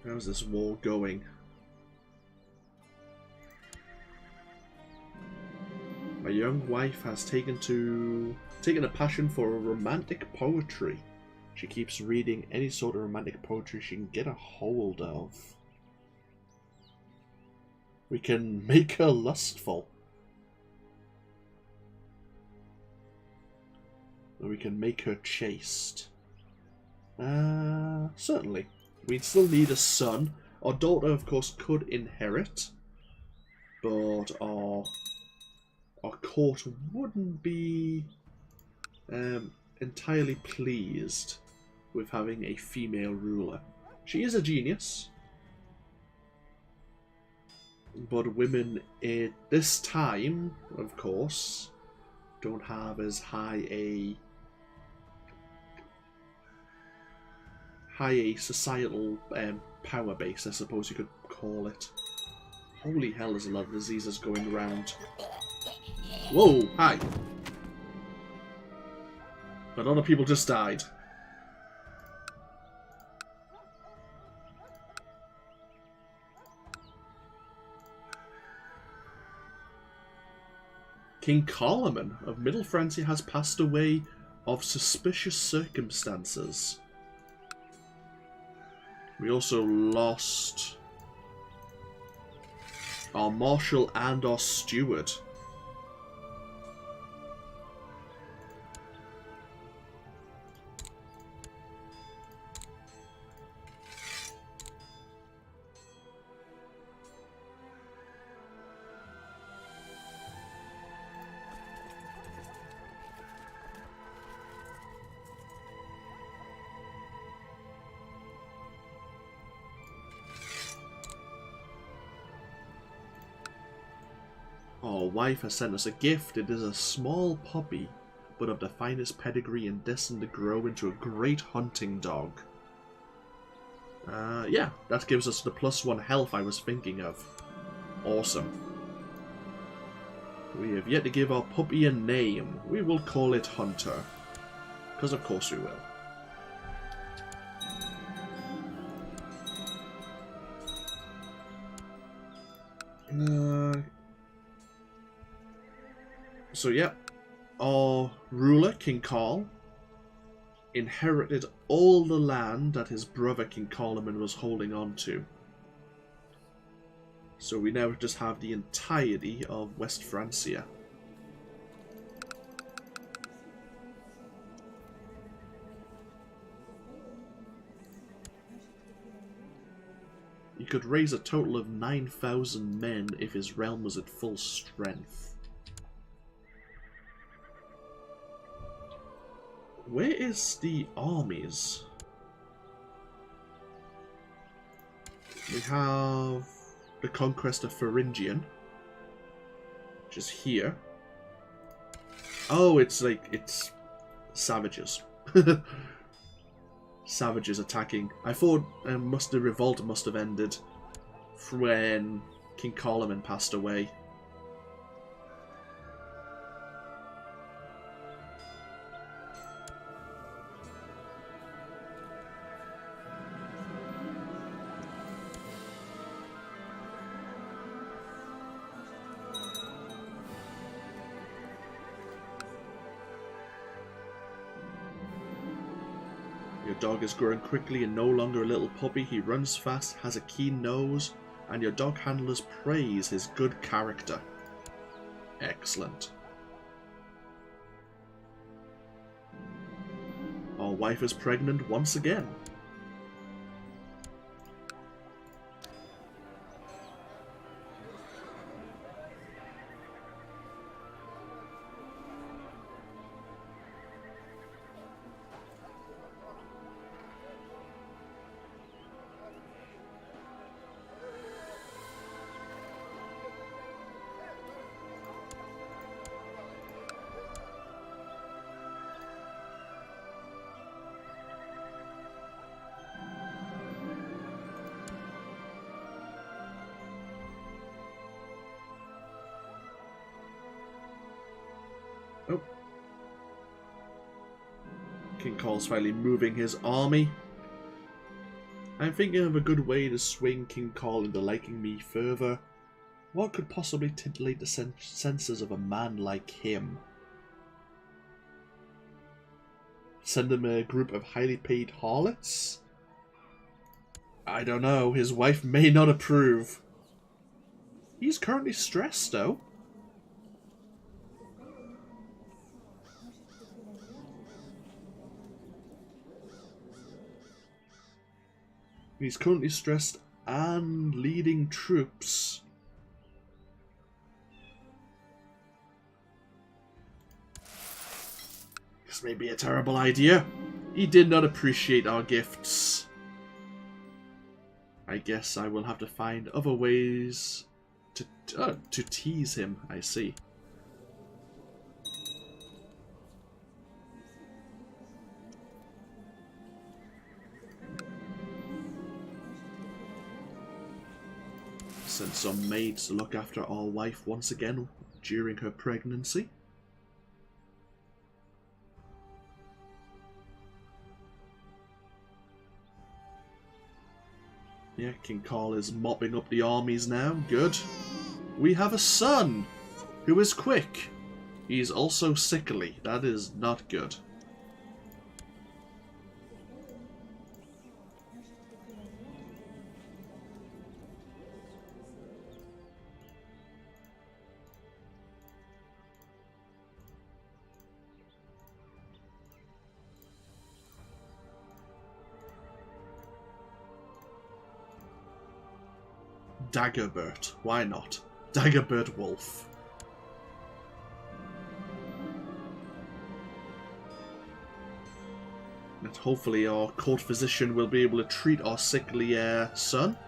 Speaker 1: How's this war going? My young wife has taken a passion for romantic poetry. She keeps reading any sort of romantic poetry she can get a hold of. We can make her lustful. Or we can make her chaste. Certainly. We'd still need a son. Our daughter, of course, could inherit. But our court wouldn't be entirely pleased with having a female ruler. She is a genius. But women at this time, of course, don't have as high a societal power base, I suppose you could call it. Holy hell, there's a lot of diseases going around. Whoa, hi. A lot of people just died. King Carloman of Middle Francia has passed away of suspicious circumstances. We also lost our marshal and our steward. Our wife has sent us a gift. It is a small puppy, but of the finest pedigree and destined to grow into a great hunting dog. Yeah, that gives us the +1 health I was thinking of. Awesome. We have yet to give our puppy a name. We will call it Hunter. Because of course we will. So yeah, our ruler, King Carl, inherited all the land that his brother, King Carloman, was holding on to. So we now just have the entirety of West Francia. He could raise a total of 9,000 men if his realm was at full strength. Where is the armies? We have the conquest of Thuringian, which is here. Oh, it's savages. Savages attacking. I thought the revolt must have ended when King Carloman passed away. Your dog is growing quickly and no longer a little puppy. He runs fast, has a keen nose, and your dog handlers praise his good character. Excellent. Our wife is pregnant once again. Oh. King Cole's finally moving his army. I'm thinking of a good way to swing King Cole into liking me further. What could possibly titillate the senses of a man like him? Send him a group of highly paid harlots? I don't know, his wife may not approve. He's currently stressed though. He's currently stressed and leading troops. This may be a terrible idea. He did not appreciate our gifts. I guess I will have to find other ways to tease him, I see. Sent some maids to look after our wife once again during her pregnancy. Yeah, King Carl is mopping up the armies now. Good. We have a son who is quick. He's also sickly. That is not good. Dagobert. Why not? Dagobert Wolf. And hopefully our court physician will be able to treat our sickly son.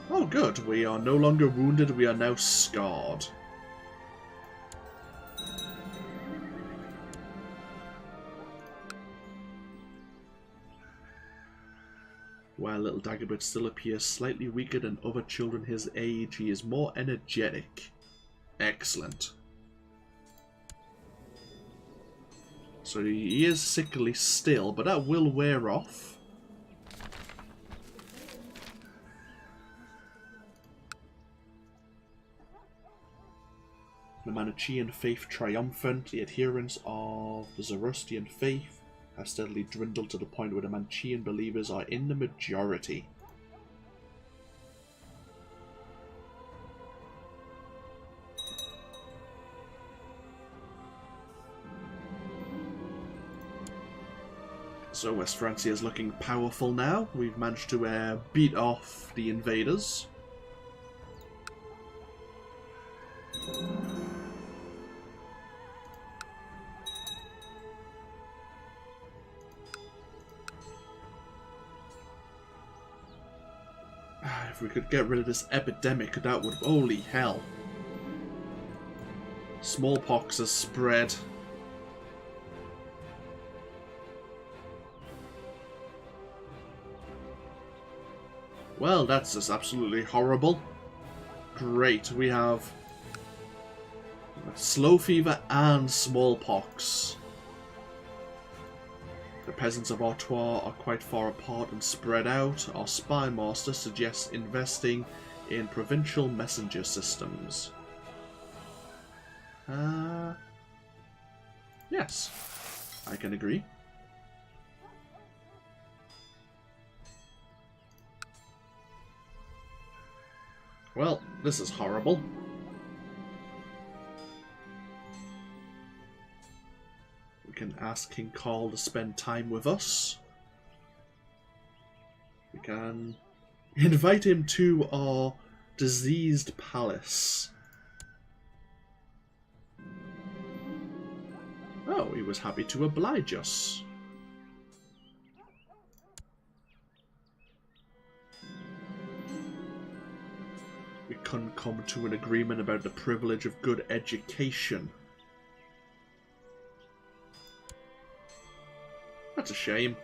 Speaker 1: Oh good, we are no longer wounded, we are now scarred. While little Dagobert still appears slightly weaker than other children his age, he is more energetic. Excellent. So he is sickly still, but that will wear off. The Manichaean faith triumphant, the adherents of the Zoroastrian faith have steadily dwindled to the point where the Manichaean believers are in the majority. So West Francia is looking powerful now. We've managed to beat off the invaders. If we could get rid of this epidemic, that would... Holy hell. Smallpox has spread. Well, that's just absolutely horrible. Great, we have slow fever and smallpox. The peasants of Artois are quite far apart and spread out. Our spy master suggests investing in provincial messenger systems. Yes, I can agree. Well, this is horrible. We can ask King Carl to spend time with us. We can invite him to our diseased palace. Oh, he was happy to oblige us. We couldn't come to an agreement about the privilege of good education. That's a shame.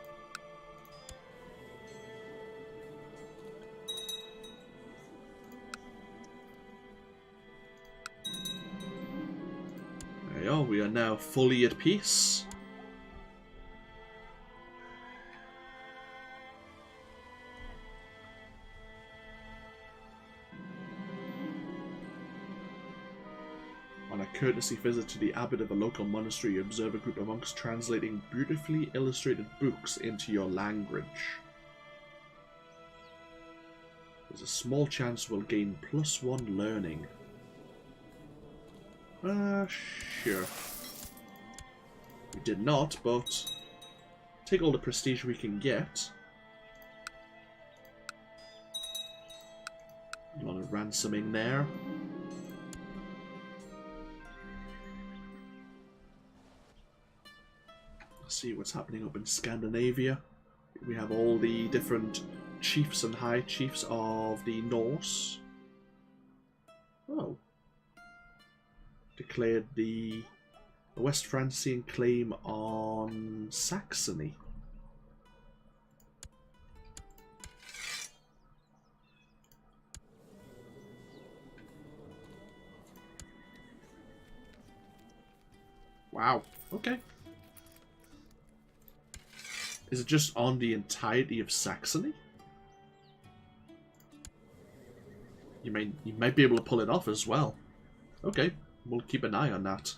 Speaker 1: There we are. We are now fully at peace. On a courtesy visit to the abbot of a local monastery, you observe a group of monks translating beautifully illustrated books into your language. There's a small chance we'll gain +1 learning. Sure. We did not, but take all the prestige we can get. A lot of ransoming there. See what's happening up in Scandinavia. We have all the different chiefs and high chiefs of the Norse. Oh. Declared the West Francian claim on Saxony. Wow. Okay. Is it just on the entirety of Saxony? You might be able to pull it off as well. Okay, we'll keep an eye on that.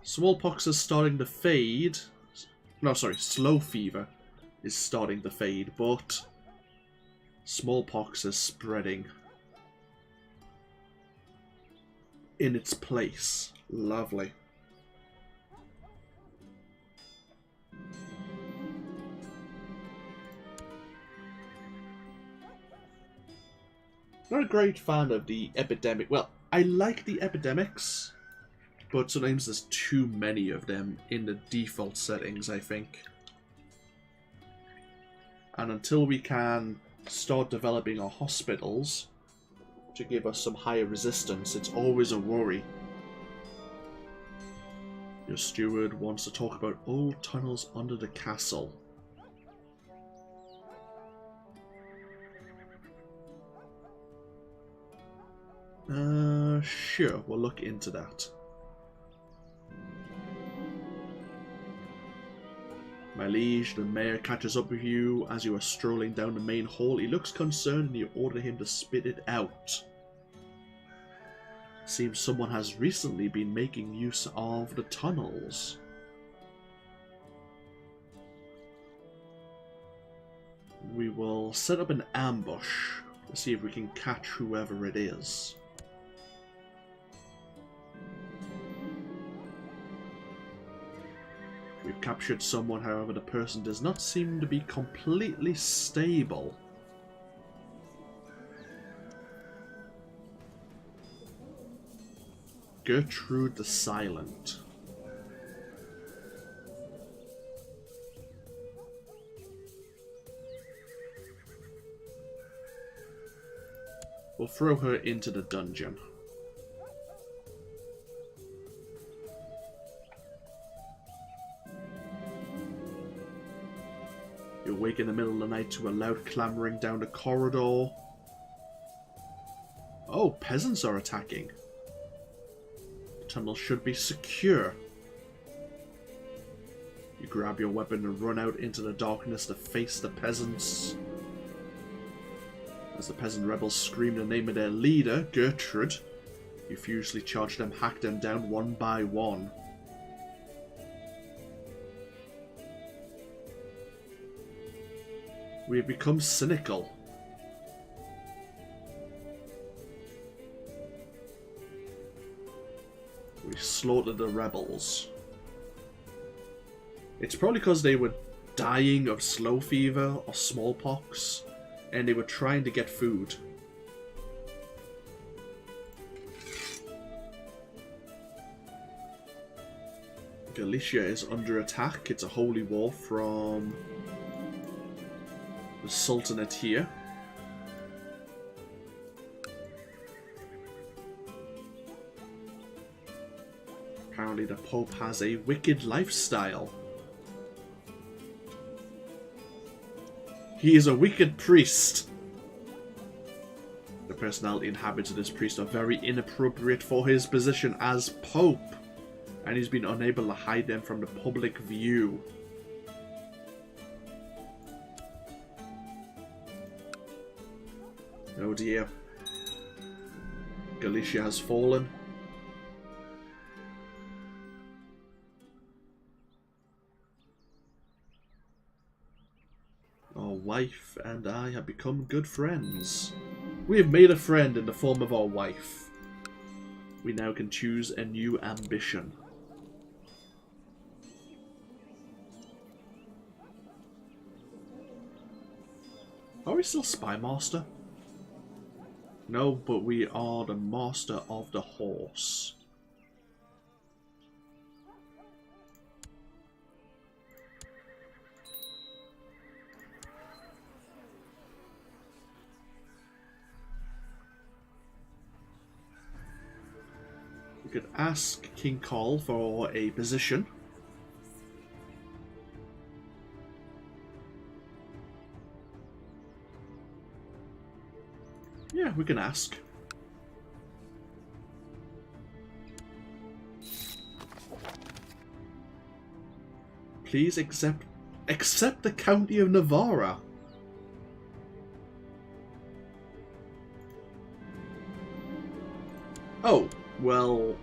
Speaker 1: Smallpox is starting to fade. No, sorry, slow fever is starting to fade, but smallpox is spreading in its place. Lovely. Not a great fan of the epidemic. Well, I like the epidemics, but sometimes there's too many of them in the default settings, I think. And until we can start developing our hospitals to give us some higher resistance, it's always a worry. Your steward wants to talk about old tunnels under the castle. Sure, we'll look into that. My liege, the mayor catches up with you as you are strolling down the main hall. He looks concerned and you order him to spit it out. Seems someone has recently been making use of the tunnels. We will set up an ambush to see if we can catch whoever it is. We've captured someone, however the person does not seem to be completely stable. Gertrude the Silent. We'll throw her into the dungeon. You wake in the middle of the night to a loud clamoring down the corridor. Oh, peasants are attacking. The tunnel should be secure. You grab your weapon and run out into the darkness to face the peasants. As the peasant rebels scream the name of their leader, Gertrude, you furiously charge them, hack them down one by one. We have become cynical. We slaughtered the rebels. It's probably because they were dying of slow fever or smallpox, and they were trying to get food. Galicia is under attack. It's a holy war from the Sultanate here. Apparently the Pope has a wicked lifestyle. He is a wicked priest. The personality and habits of this priest are very inappropriate for his position as Pope, and he's been unable to hide them from the public view. Oh dear. Galicia has fallen. Our wife and I have become good friends. We have made a friend in the form of our wife. We now can choose a new ambition. Are we still Spy Master? No, but we are the Master of the Horse. We could ask King Carl for a position. Yeah, we can ask. Please accept the County of Navarra. Oh, well,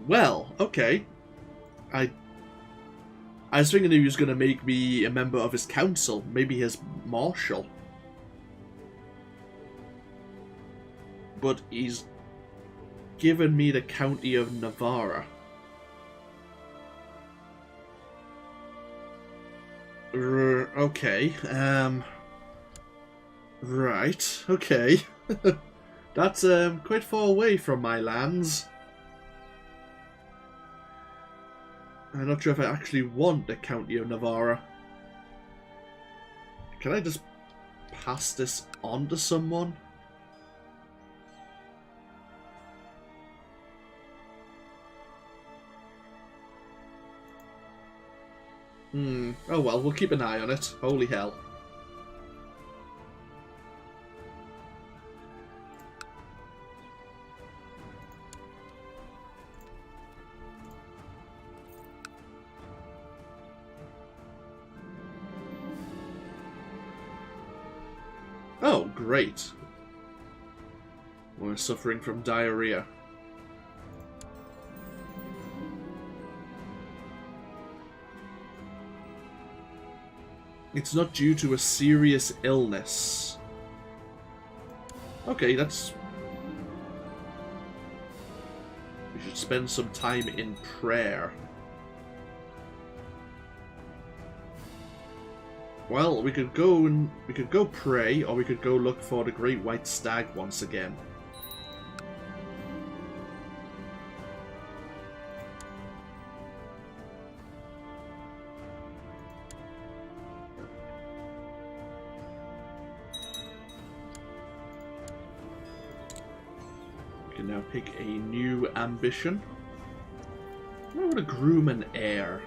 Speaker 1: Well, okay. I was thinking he was going to make me a member of his council, maybe his marshal. But he's given me the County of Navarra. Okay, right, okay. That's quite far away from my lands. I'm not sure if I actually want the County of Navarra. Can I just pass this on to someone? Oh well, we'll keep an eye on it. Holy hell. Oh, great. We're suffering from diarrhea. It's not due to a serious illness. Okay, that's... We should spend some time in prayer. Well, we could go pray, or we could go look for the Great White Stag once again. We can now pick a new ambition. I want to groom an heir.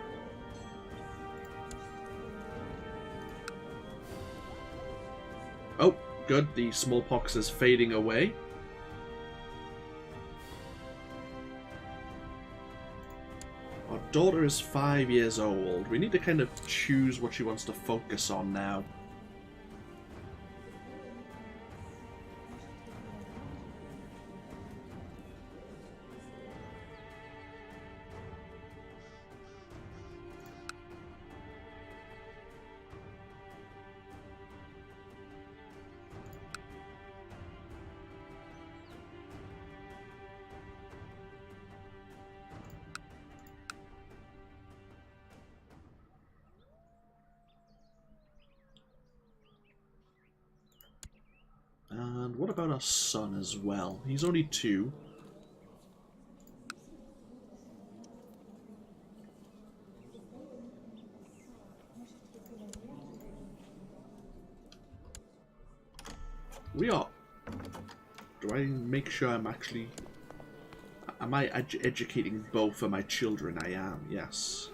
Speaker 1: Oh, good. The smallpox is fading away. Our daughter is 5 years old. We need to kind of choose what she wants to focus on now. And what about our son as well? He's only 2. We are... Do I make sure I'm actually... Am I educating both of my children? I am, yes.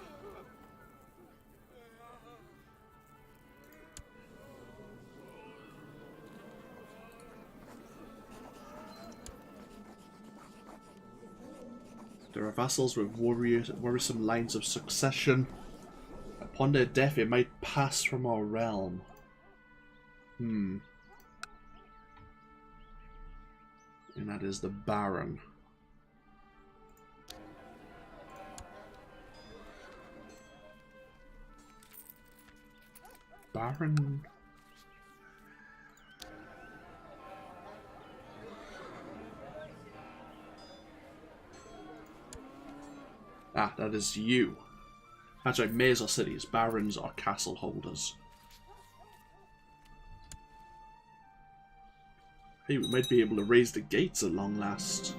Speaker 1: There are vassals with worrisome lines of succession. Upon their death, it might pass from our realm. And that is the Baron. Baron... Ah, that is you. That's right, mayors are cities, barons are castle holders. Hey, we might be able to raise the gates at long last.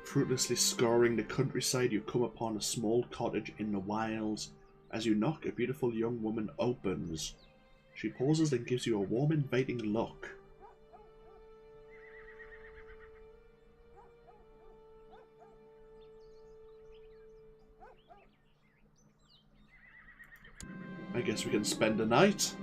Speaker 1: Fruitlessly scouring the countryside, you come upon a small cottage in the wilds. As you knock, a beautiful young woman opens. She pauses and gives you a warm, inviting look. I guess we can spend the night.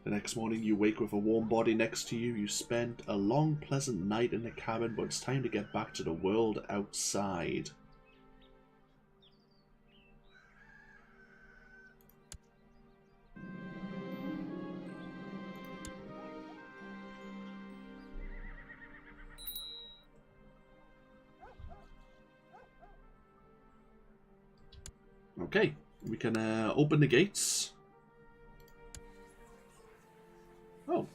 Speaker 1: The next morning you wake with a warm body next to you. You spend a long, pleasant night in the cabin, but it's time to get back to the world outside. Okay, we can open the gates. Oh,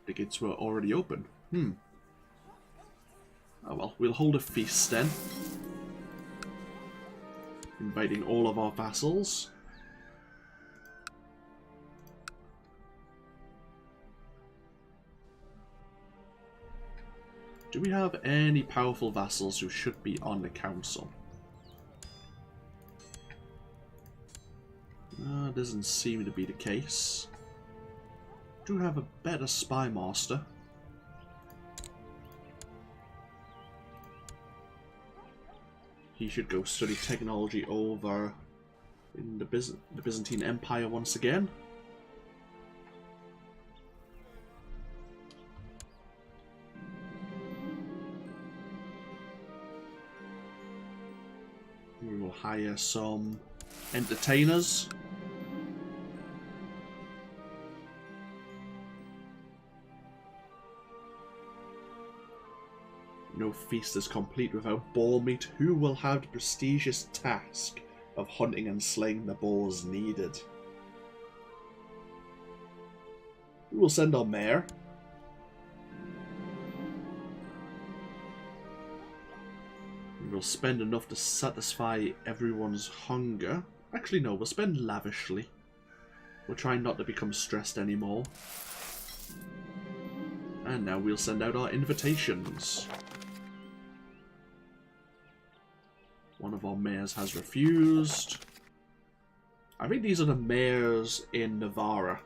Speaker 1: the gates were already open. Oh well, we'll hold a feast then. Inviting all of our vassals. Do we have any powerful vassals who should be on the council? Doesn't seem to be the case. Do have a better spy master. He should go study technology over in the Byzantine Empire once again. We will hire some entertainers. No feast is complete without boar meat. Who will have the prestigious task of hunting and slaying the boars needed? We will send our mayor. We will spend enough to satisfy everyone's hunger. Actually, no, we'll spend lavishly. We'll try not to become stressed anymore. And now we'll send out our invitations. One of our mayors has refused. I think these are the mayors in Navarra.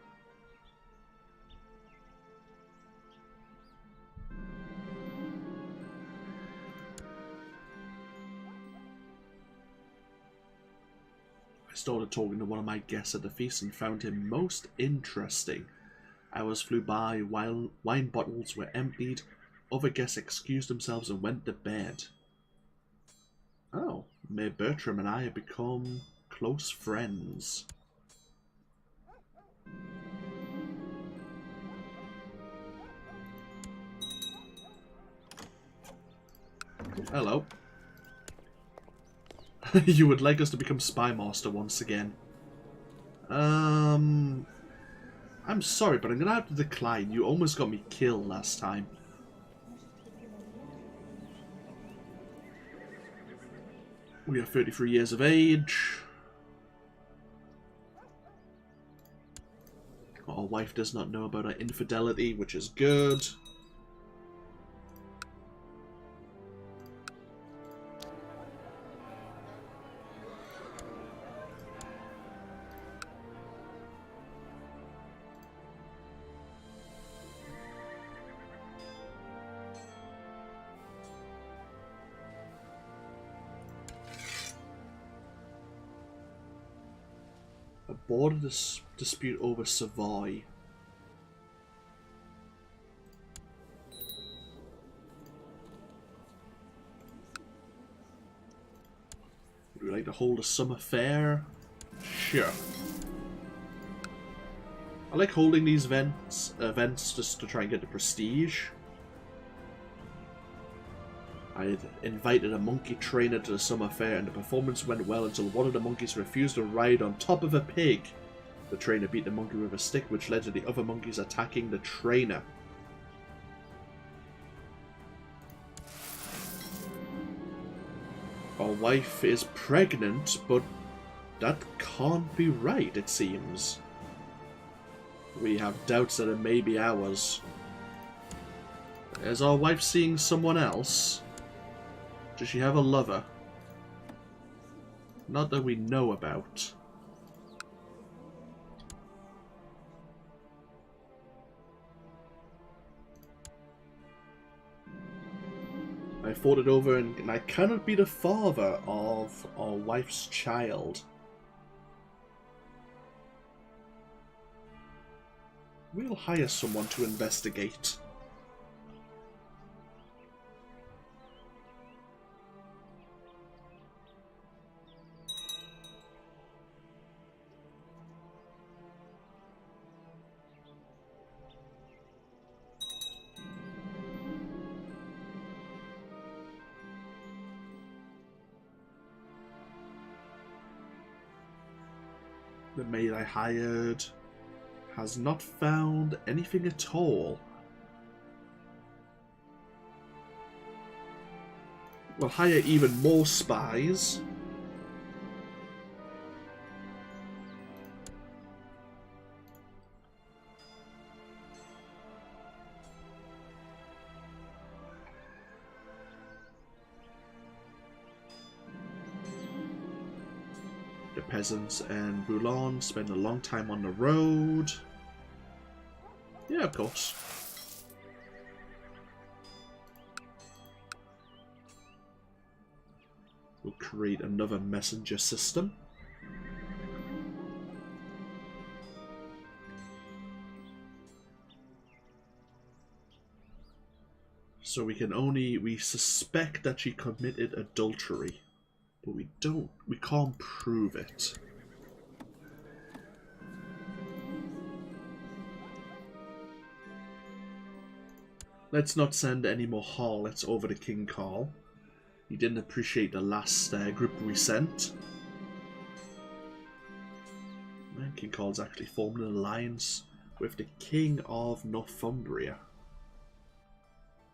Speaker 1: I started talking to one of my guests at the feast and found him most interesting. Hours flew by while wine bottles were emptied. Other guests excused themselves and went to bed. Oh, Mayor Bertram and I have become close friends. Hello. You would like us to become Spy Master once again. I'm sorry, but I'm gonna have to decline. You almost got me killed last time. We are 33 years of age. Our wife does not know about our infidelity, which is good. A border dispute over Savoy. Would we like to hold a summer fair? Sure. I like holding these events just to try and get the prestige. I had invited a monkey trainer to the summer fair and the performance went well until one of the monkeys refused to ride on top of a pig. The trainer beat the monkey with a stick, which led to the other monkeys attacking the trainer. Our wife is pregnant, but that can't be right, it seems. We have doubts that it may be ours. Is our wife seeing someone else? Does she have a lover? Not that we know about. I thought it over and I cannot be the father of our wife's child. We'll hire someone to investigate. The maid I hired has not found anything at all. We'll hire even more spies. The peasants and Boulogne spend a long time on the road. Yeah, of course. We'll create another messenger system. So we suspect that she committed adultery. But we can't prove it. let's not send any more harlots over to King Carl. He didn't appreciate the last group we sent. And King Carl's actually formed an alliance with the King of Northumbria.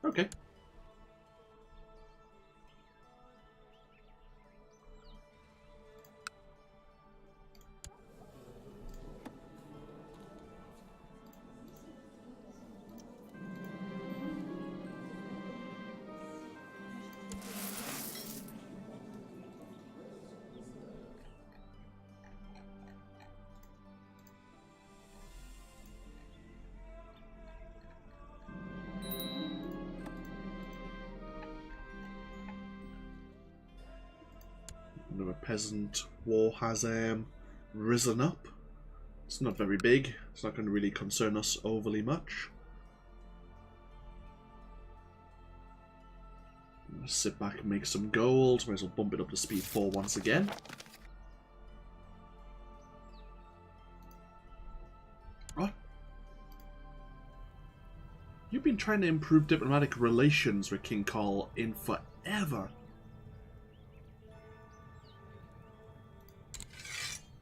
Speaker 1: Okay. Another peasant war has risen up. It's not very big. It's not going to really concern us overly much. Sit back and make some gold. Might as well bump it up to speed 4 once again. What? You've been trying to improve diplomatic relations with King Carl in forever.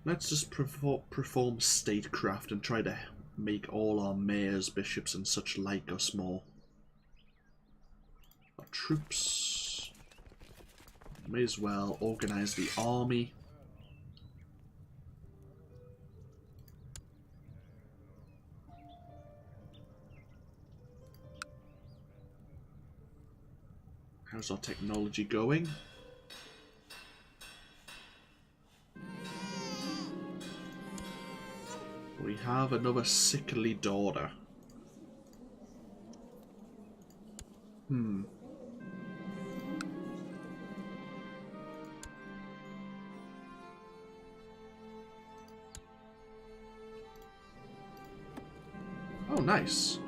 Speaker 1: Let's just perform statecraft and try to make all our mayors, bishops and such like us more. Our troops. May as well organize the army. How's our technology going? We have another sickly daughter. Oh, nice.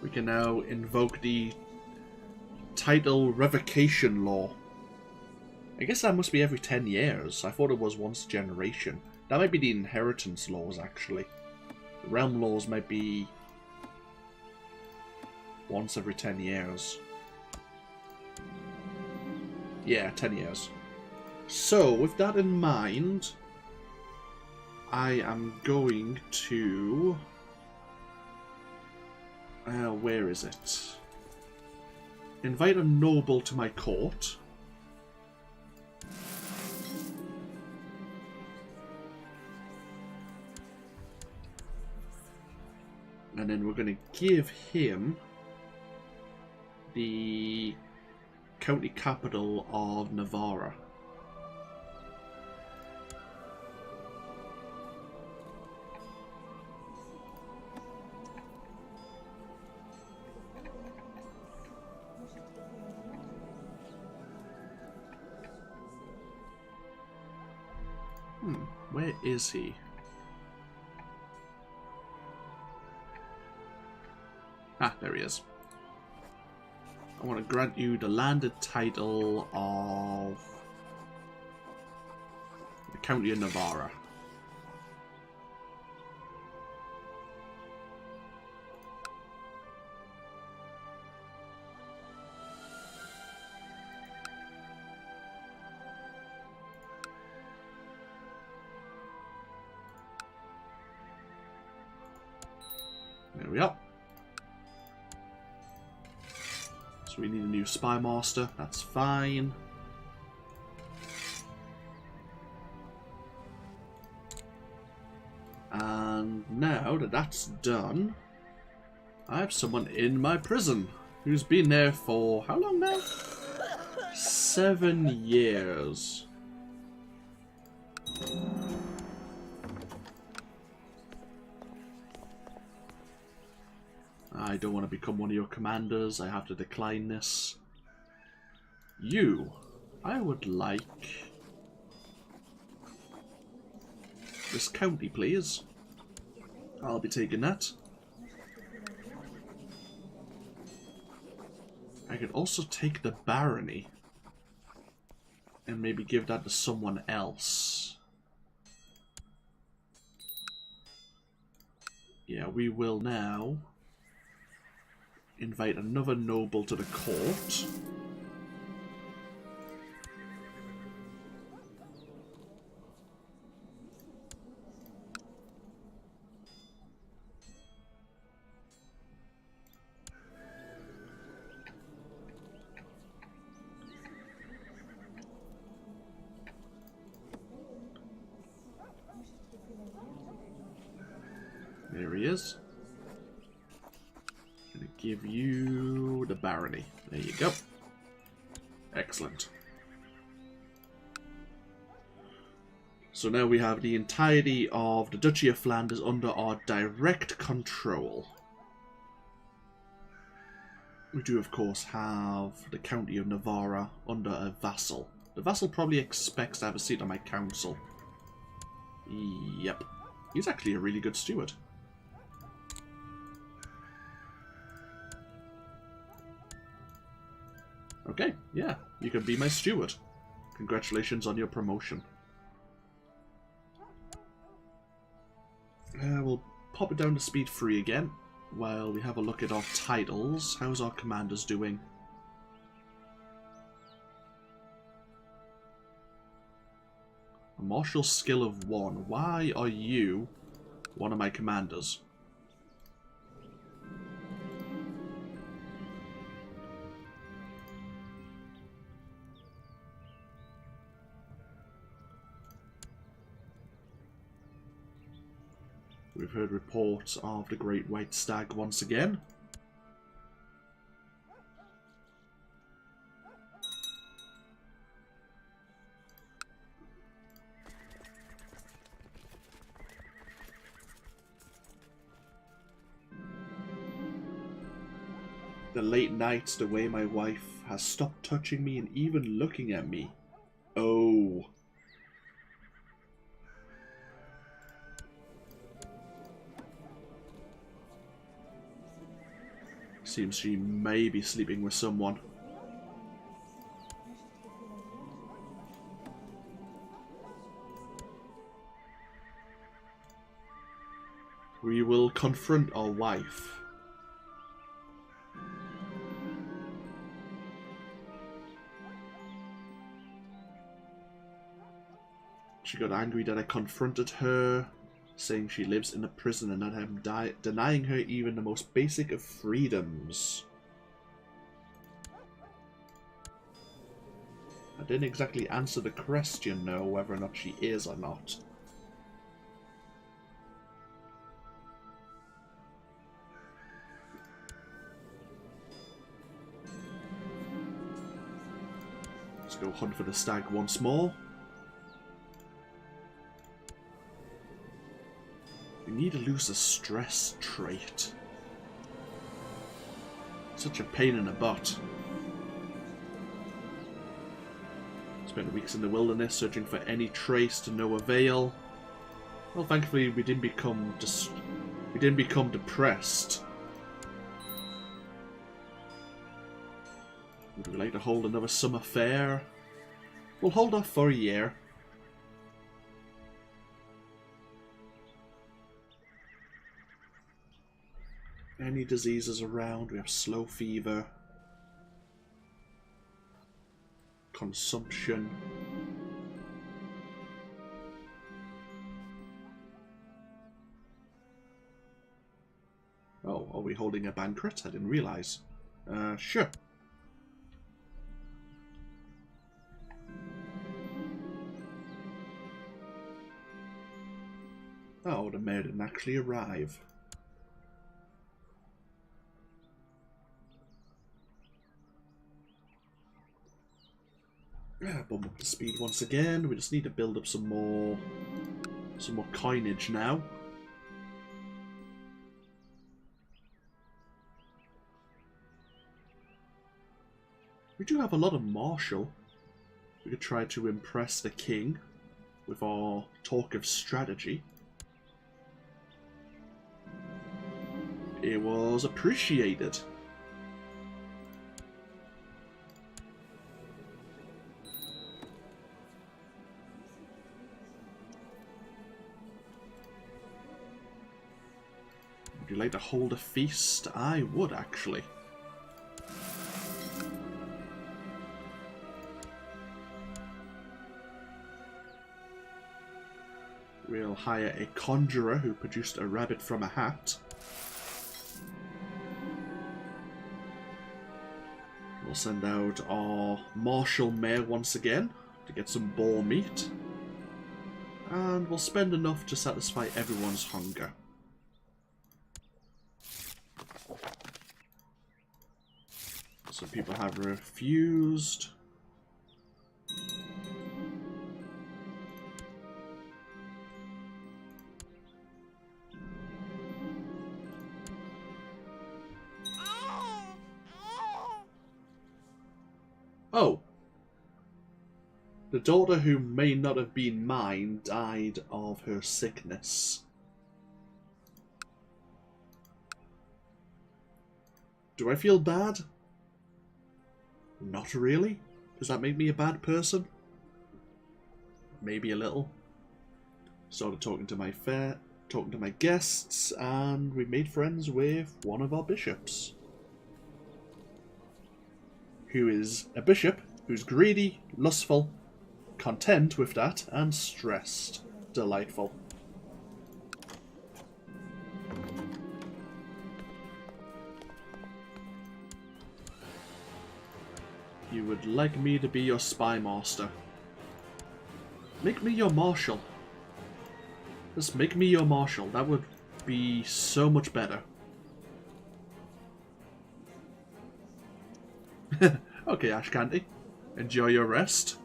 Speaker 1: We can now invoke the title revocation law. I guess that must be every 10 years. I thought it was once a generation. That might be the inheritance laws, actually. The realm laws might be once every 10 years. Yeah, 10 years. So, with that in mind, I am going to... where is it? Invite a noble to my court. And then we're going to give him the county capital of Navarra. Where is he? Ah, there he is. I want to grant you the landed title of the County of Navarra. There we are. So we need a new spy master, that's fine. And now that that's done, I have someone in my prison who's been there for how long now? 7 years. I don't want to become one of your commanders. I have to decline this. You, I would like this county, please. I'll be taking that. I could also take the barony and maybe give that to someone else. Yeah, we will now invite another noble to the court. There he is. Gonna give you the barony. There you go. Excellent. So now we have the entirety of the Duchy of Flanders under our direct control. We do, of course, have the County of Navarra under a vassal. The vassal probably expects to have a seat on my council. Yep. He's actually a really good steward. Okay, yeah, you can be my steward. Congratulations on your promotion. We'll pop it down to speed 3 again, while we have a look at our titles. How's our commanders doing? A martial skill of 1. Why are you one of my commanders? We've heard reports of the Great White Stag once again. The late nights, the way my wife has stopped touching me and even looking at me. Oh. Seems she may be sleeping with someone. We will confront our wife. She got angry that I confronted her, saying she lives in a prison and that I'm denying her even the most basic of freedoms. I didn't exactly answer the question, no, whether or not she is or not. Let's go hunt for the stag once more. We need to lose a stress trait. Such a pain in the butt. Spent weeks in the wilderness searching for any trace to no avail. Well, thankfully we didn't become depressed. Would we like to hold another summer fair? We'll hold off for a year. Any diseases around? We have slow fever, consumption. Oh, are we holding a banquet? I didn't realise. Sure. Oh, the mayor didn't actually arrive. Yeah, bump up the speed once again. We just need to build up some more coinage now. We do have a lot of martial. We could try to impress the king with our talk of strategy. It was appreciated. Would you like to hold a feast? I would, actually. We'll hire a conjurer who produced a rabbit from a hat. We'll send out our martial mare once again to get some boar meat. And we'll spend enough to satisfy everyone's hunger. Some people have refused. Oh. The daughter who may not have been mine died of her sickness. Do I feel bad? Not really. Does that make me a bad person? Maybe a little. Started talking to my guests, and we made friends with one of our bishops. Who is a bishop who's greedy, lustful, content with that, and stressed. Delightful. You would like me to be your spy master. Make me your marshal. Just make me your marshal. That would be so much better. Okay, Ash Candy. Enjoy your rest.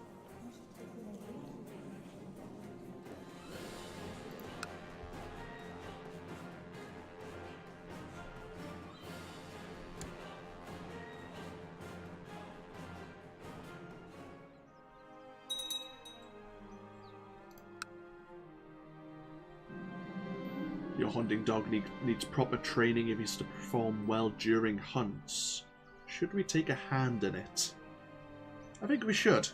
Speaker 1: Your hunting dog needs proper training if he's to perform well during hunts. Should we take a hand in it? I think we should.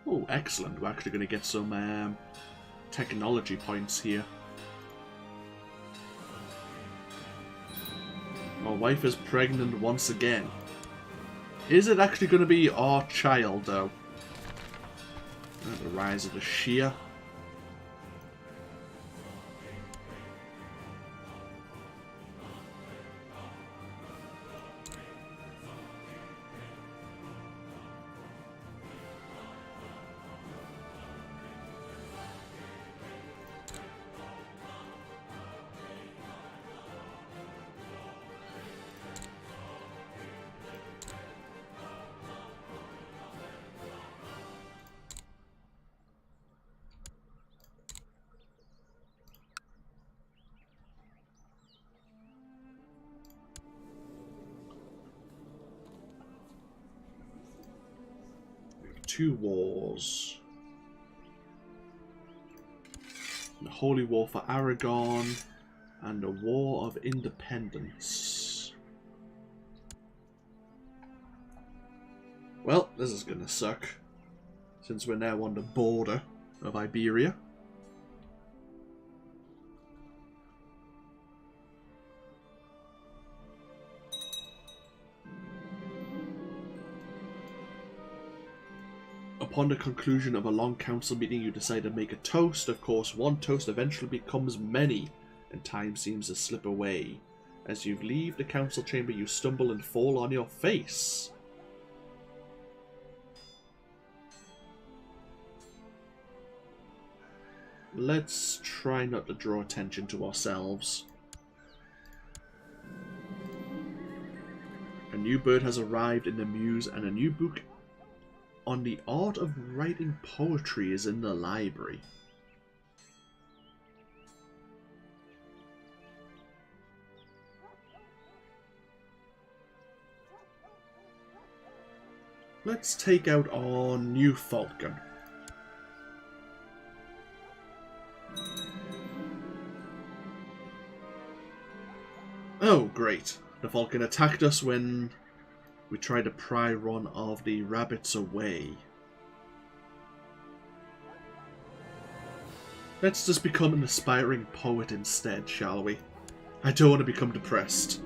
Speaker 1: Oh, excellent. We're actually going to get some technology points here. My wife is pregnant once again. Is it actually going to be our child, though? The rise of the Shia. Two wars. The Holy War for Aragon and a War of Independence. Well, this is gonna suck, since we're now on the border of Iberia. Upon the conclusion of a long council meeting, you decide to make a toast. Of course, one toast eventually becomes many, and time seems to slip away. As you leave the council chamber, you stumble and fall on your face. Let's try not to draw attention to ourselves. A new bird has arrived in the Muse, and a new book on the art of writing poetry is in the library. Let's take out our new falcon. Oh, great. The falcon attacked us when we tried to pry one of the rabbits away. Let's just become an aspiring poet instead, shall we? I don't want to become depressed.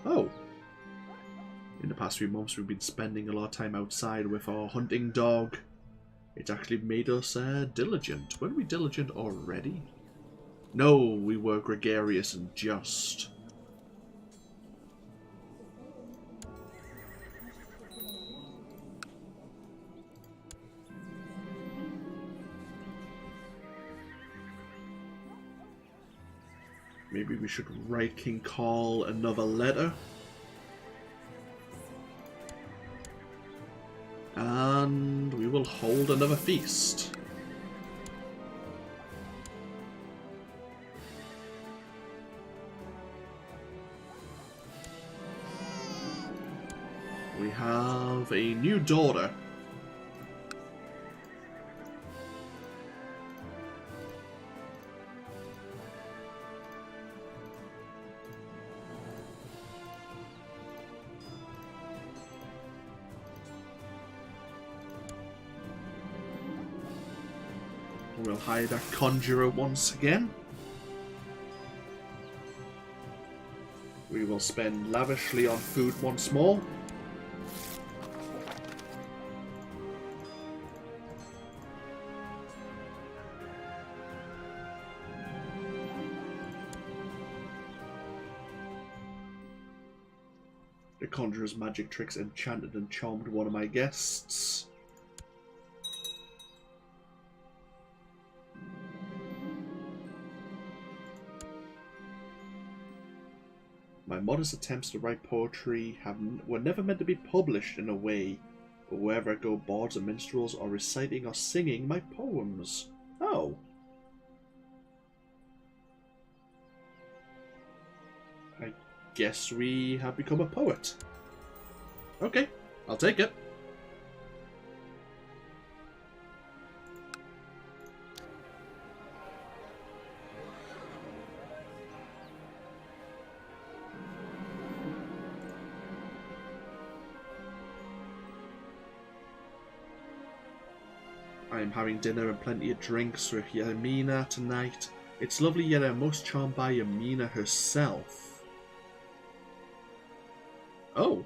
Speaker 1: Oh. In the past few months we've been spending a lot of time outside with our hunting dog. It's actually made us diligent. Weren't we diligent already? No, we were gregarious and just. Maybe we should write King Carl another letter. And we will hold another feast. We have a new daughter. We'll hire that conjurer once again. We will spend lavishly on food once more. The conjurer's magic tricks enchanted and charmed one of my guests. My modest attempts to write poetry were never meant to be published in a way, but wherever I go, bards and minstrels are reciting or singing my poems. Oh. I guess we have become a poet. Okay, I'll take it. I am having dinner and plenty of drinks with Yamina tonight. It's lovely, yet I'm most charmed by Yamina herself. Oh.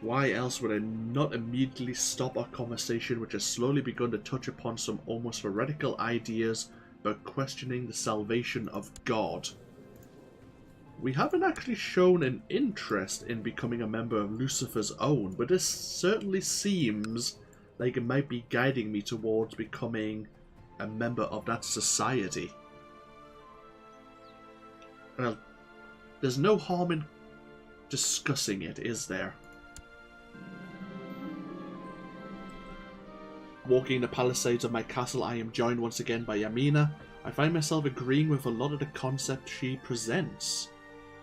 Speaker 1: Why else would I not immediately stop our conversation, which has slowly begun to touch upon some almost heretical ideas about questioning the salvation of God? We haven't actually shown an interest in becoming a member of Lucifer's Own, but this certainly seems like it might be guiding me towards becoming a member of that society. Well, there's no harm in discussing it, is there? Walking the palisades of my castle, I am joined once again by Yamina. I find myself agreeing with a lot of the concepts she presents.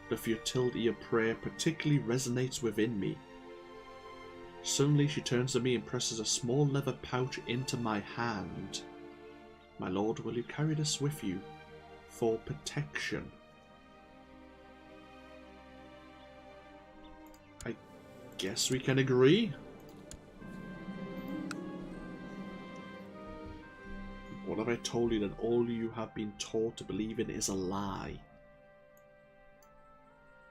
Speaker 1: The futility of prayer particularly resonates within me. Suddenly she turns to me and presses a small leather pouch into my hand. My lord, will you carry this with you for protection? I guess we can agree. What have I told you that all you have been taught to believe in is a lie?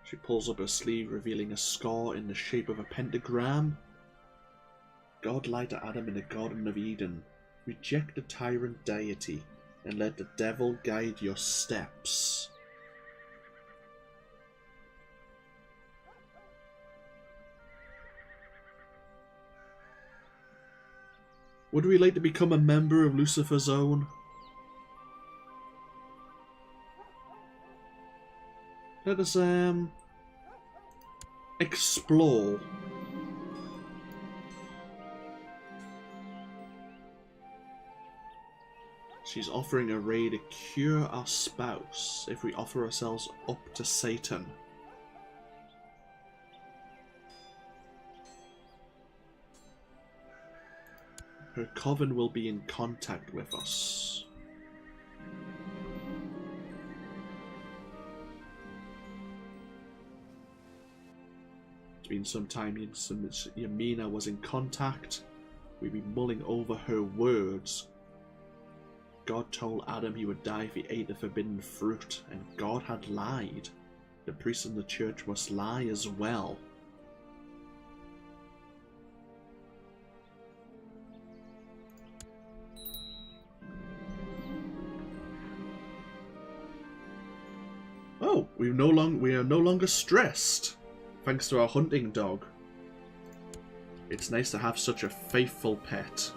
Speaker 1: She pulls up her sleeve, revealing a scar in the shape of a pentagram. God lied to Adam in the Garden of Eden. Reject the tyrant deity, and let the devil guide your steps. Would we like to become a member of Lucifer's Own? Let us, explore. She's offering a ray to cure our spouse if we offer ourselves up to Satan. Her coven will be in contact with us. It's been some time since Yamina was in contact. We'd be mulling over her words. God told Adam he would die if he ate the forbidden fruit, and God had lied. The priests in the church must lie as well. Oh, we are no longer stressed, thanks to our hunting dog. It's nice to have such a faithful pet.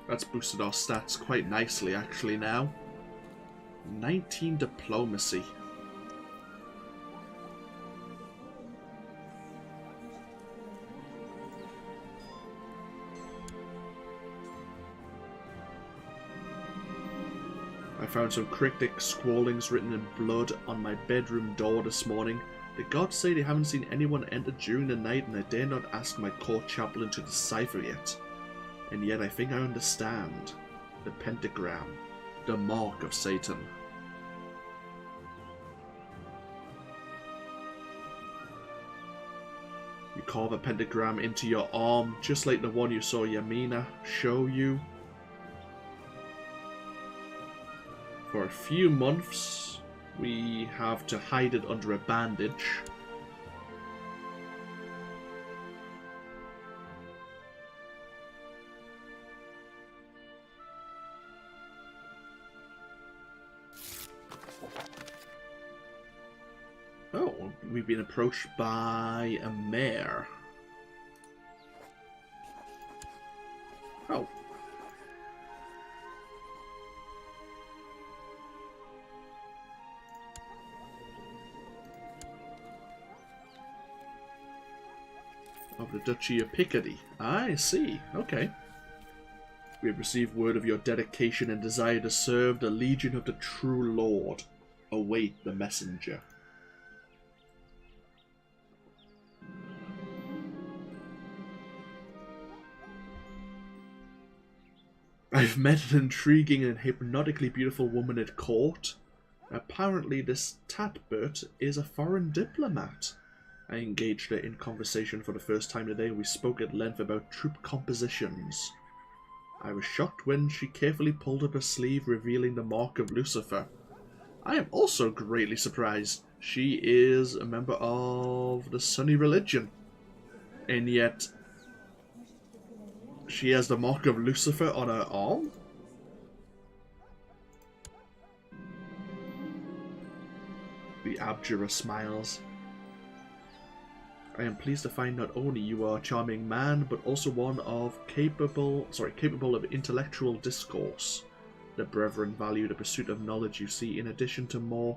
Speaker 1: That's boosted our stats quite nicely, actually, now. 19 diplomacy. I found some cryptic scrawlings written in blood on my bedroom door this morning. The gods say they haven't seen anyone enter during the night, and I dare not ask my court chaplain to decipher yet. And yet I think I understand. The pentagram. The mark of Satan. You carve a pentagram into your arm, just like the one you saw Yamina show you. For a few months, we have to hide it under a bandage. Oh, we've been approached by a mare. Oh. Of the Duchy of Picardy. I see. Okay. We have received word of your dedication and desire to serve the Legion of the True Lord. Await the messenger. I've met an intriguing and hypnotically beautiful woman at court. Apparently this Tatbert is a foreign diplomat. I engaged her in conversation for the first time today. We spoke at length about troop compositions. I was shocked when she carefully pulled up her sleeve, revealing the mark of Lucifer. I am also greatly surprised. She is a member of the Sunni religion. And yet she has the mark of Lucifer on her arm? The Abjurah smiles. I am pleased to find not only you are a charming man, but also one of capable of intellectual discourse. The brethren value the pursuit of knowledge, you see, in addition to more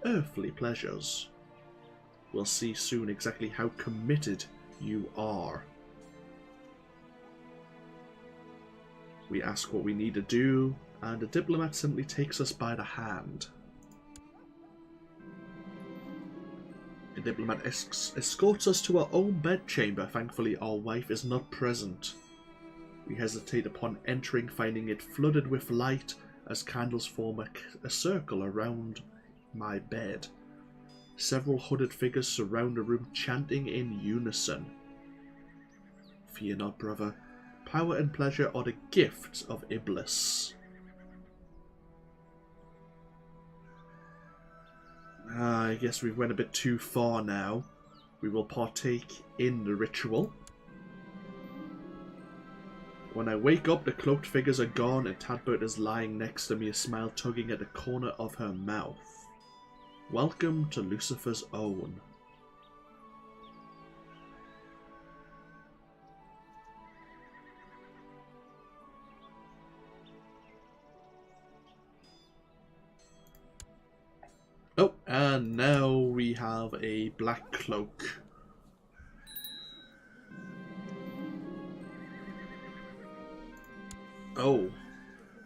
Speaker 1: earthly pleasures. We'll see soon exactly how committed you are. We ask what we need to do, and the diplomat simply takes us by the hand. The diplomat escorts us to our own bedchamber. Thankfully, our wife is not present. We hesitate upon entering, finding it flooded with light as candles form a circle around my bed. Several hooded figures surround the room, chanting in unison. Fear not, brother. Power and pleasure are the gifts of Iblis. I guess we went a bit too far now. We will partake in the ritual. When I wake up, the cloaked figures are gone and Tatbert is lying next to me, a smile tugging at the corner of her mouth. Welcome to Lucifer's own. Oh, and now we have a black cloak. Oh,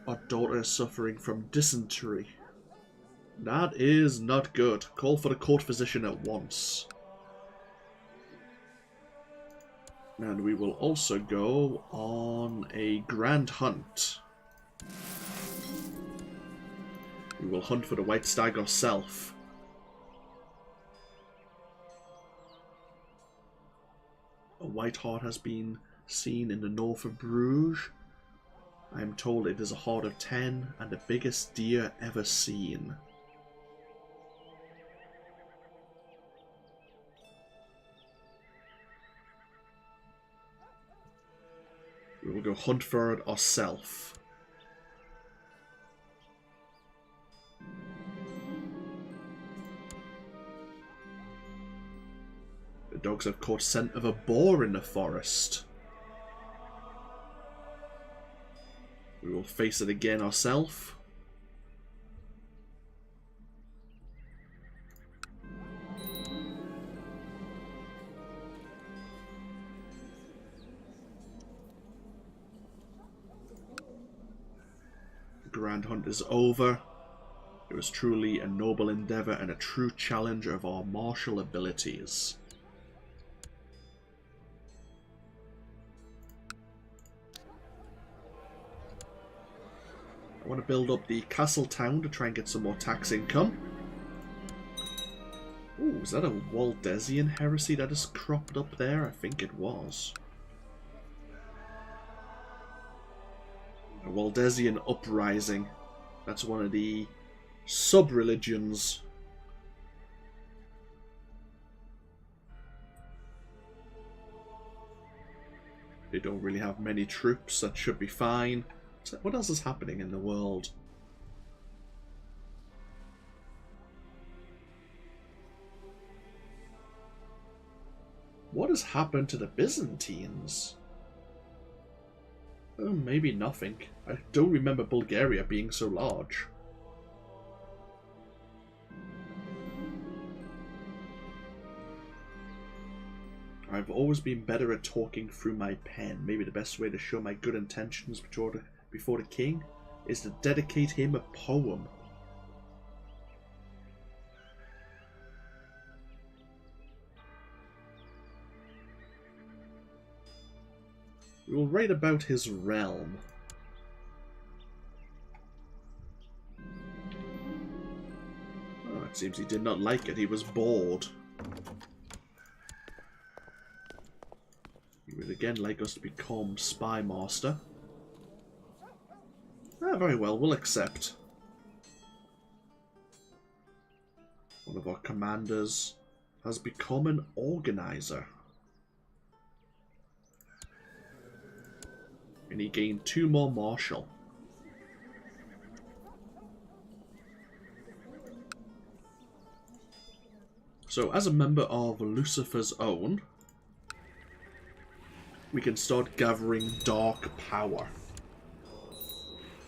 Speaker 1: our daughter is suffering from dysentery. That is not good. Call for the court physician at once. And we will also go on a grand hunt. We will hunt for the white stag ourselves. A white hart has been seen in the north of Bruges. I am told it is a hart of 10 and the biggest deer ever seen. We will go hunt for it ourselves. The dogs have caught scent of a boar in the forest. We will face it again ourselves. The grand hunt is over. It was truly a noble endeavour and a true challenge of our martial abilities. I want to build up the castle town to try and get some more tax income. Ooh, is that a Waldesian heresy that has cropped up there? I think it was. A Waldesian uprising. That's one of the sub-religions. They don't really have many troops. That should be fine. What else is happening in the world? What has happened to the Byzantines? Oh, maybe nothing. I don't remember Bulgaria being so large. I've always been better at talking through my pen. Maybe the best way to show my good intentions before the king is to dedicate him a poem. We will write about his realm. Oh, it seems he did not like it. He was bored. He would again like us to become Spy Master. Ah, very well, we'll accept. One of our commanders has become an organizer. And he gained 2 more martial. So as a member of Lucifer's Own, we can start gathering dark power.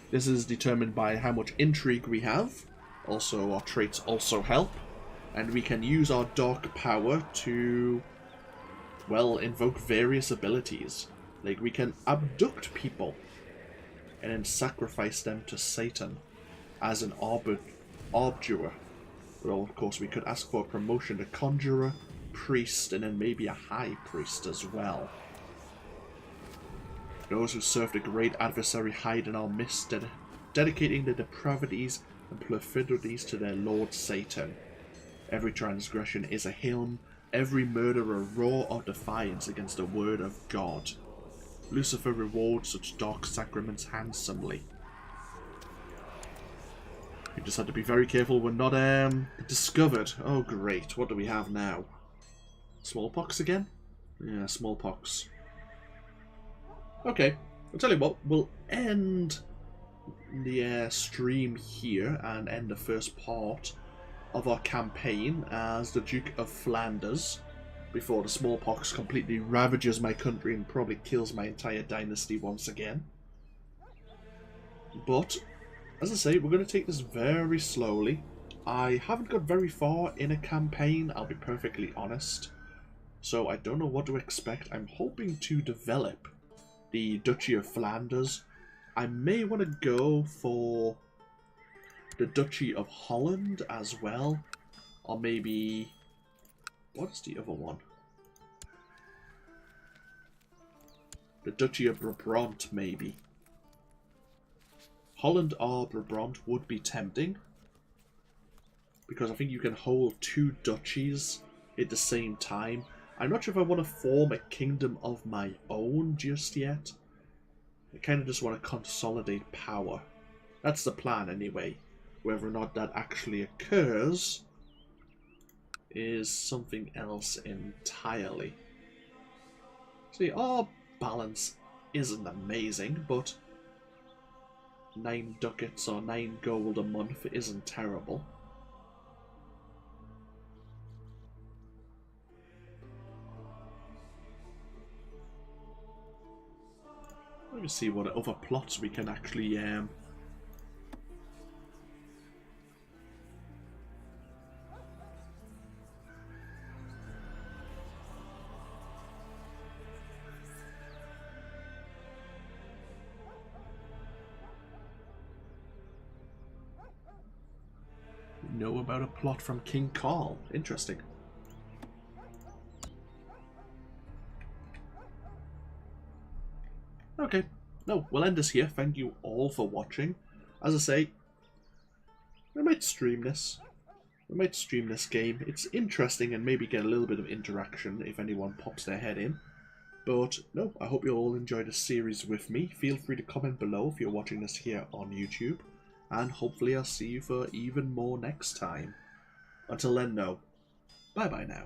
Speaker 1: This is determined by how much intrigue we have. Also, our traits also help. And we can use our dark power to, well, invoke various abilities. Like, we can abduct people and then sacrifice them to Satan as an arbiter. Well, of course, we could ask for a promotion to conjurer, priest, and then maybe a high priest as well. Those who serve the great adversary hide in our midst, dedicating the depravities and perfidies to their lord Satan. Every transgression is a hymn, every murder a roar of defiance against the word of God. Lucifer rewards such dark sacraments handsomely. We just have to be very careful we're not discovered. Oh great, what do we have now? Smallpox again? Yeah, smallpox. Okay, I'll tell you what, we'll end the stream here and end the first part of our campaign as the Duke of Flanders before the smallpox completely ravages my country and probably kills my entire dynasty once again. But, as I say, we're going to take this very slowly. I haven't got very far in a campaign, I'll be perfectly honest. So I don't know what to expect. I'm hoping to develop the Duchy of Flanders. I may want to go for the Duchy of Holland as well. Or maybe... what's the other one? The Duchy of Brabant, maybe. Holland or Brabant would be tempting. Because I think you can hold 2 duchies at the same time. I'm not sure if I want to form a kingdom of my own just yet. I kind of just want to consolidate power. That's the plan anyway. Whether or not that actually occurs is something else entirely. See, our balance isn't amazing, but 9 ducats or 9 gold a month isn't terrible. Let me see what other plots we can actually know about a plot from King Carl. Interesting. Okay, no, we'll end this here. Thank you all for watching. As I say, I might stream this. I might stream this game. It's interesting and maybe get a little bit of interaction if anyone pops their head in. But no, I hope you all enjoyed the series with me. Feel free to comment below if you're watching this here on YouTube. And hopefully I'll see you for even more next time. Until then, no. Bye-bye now.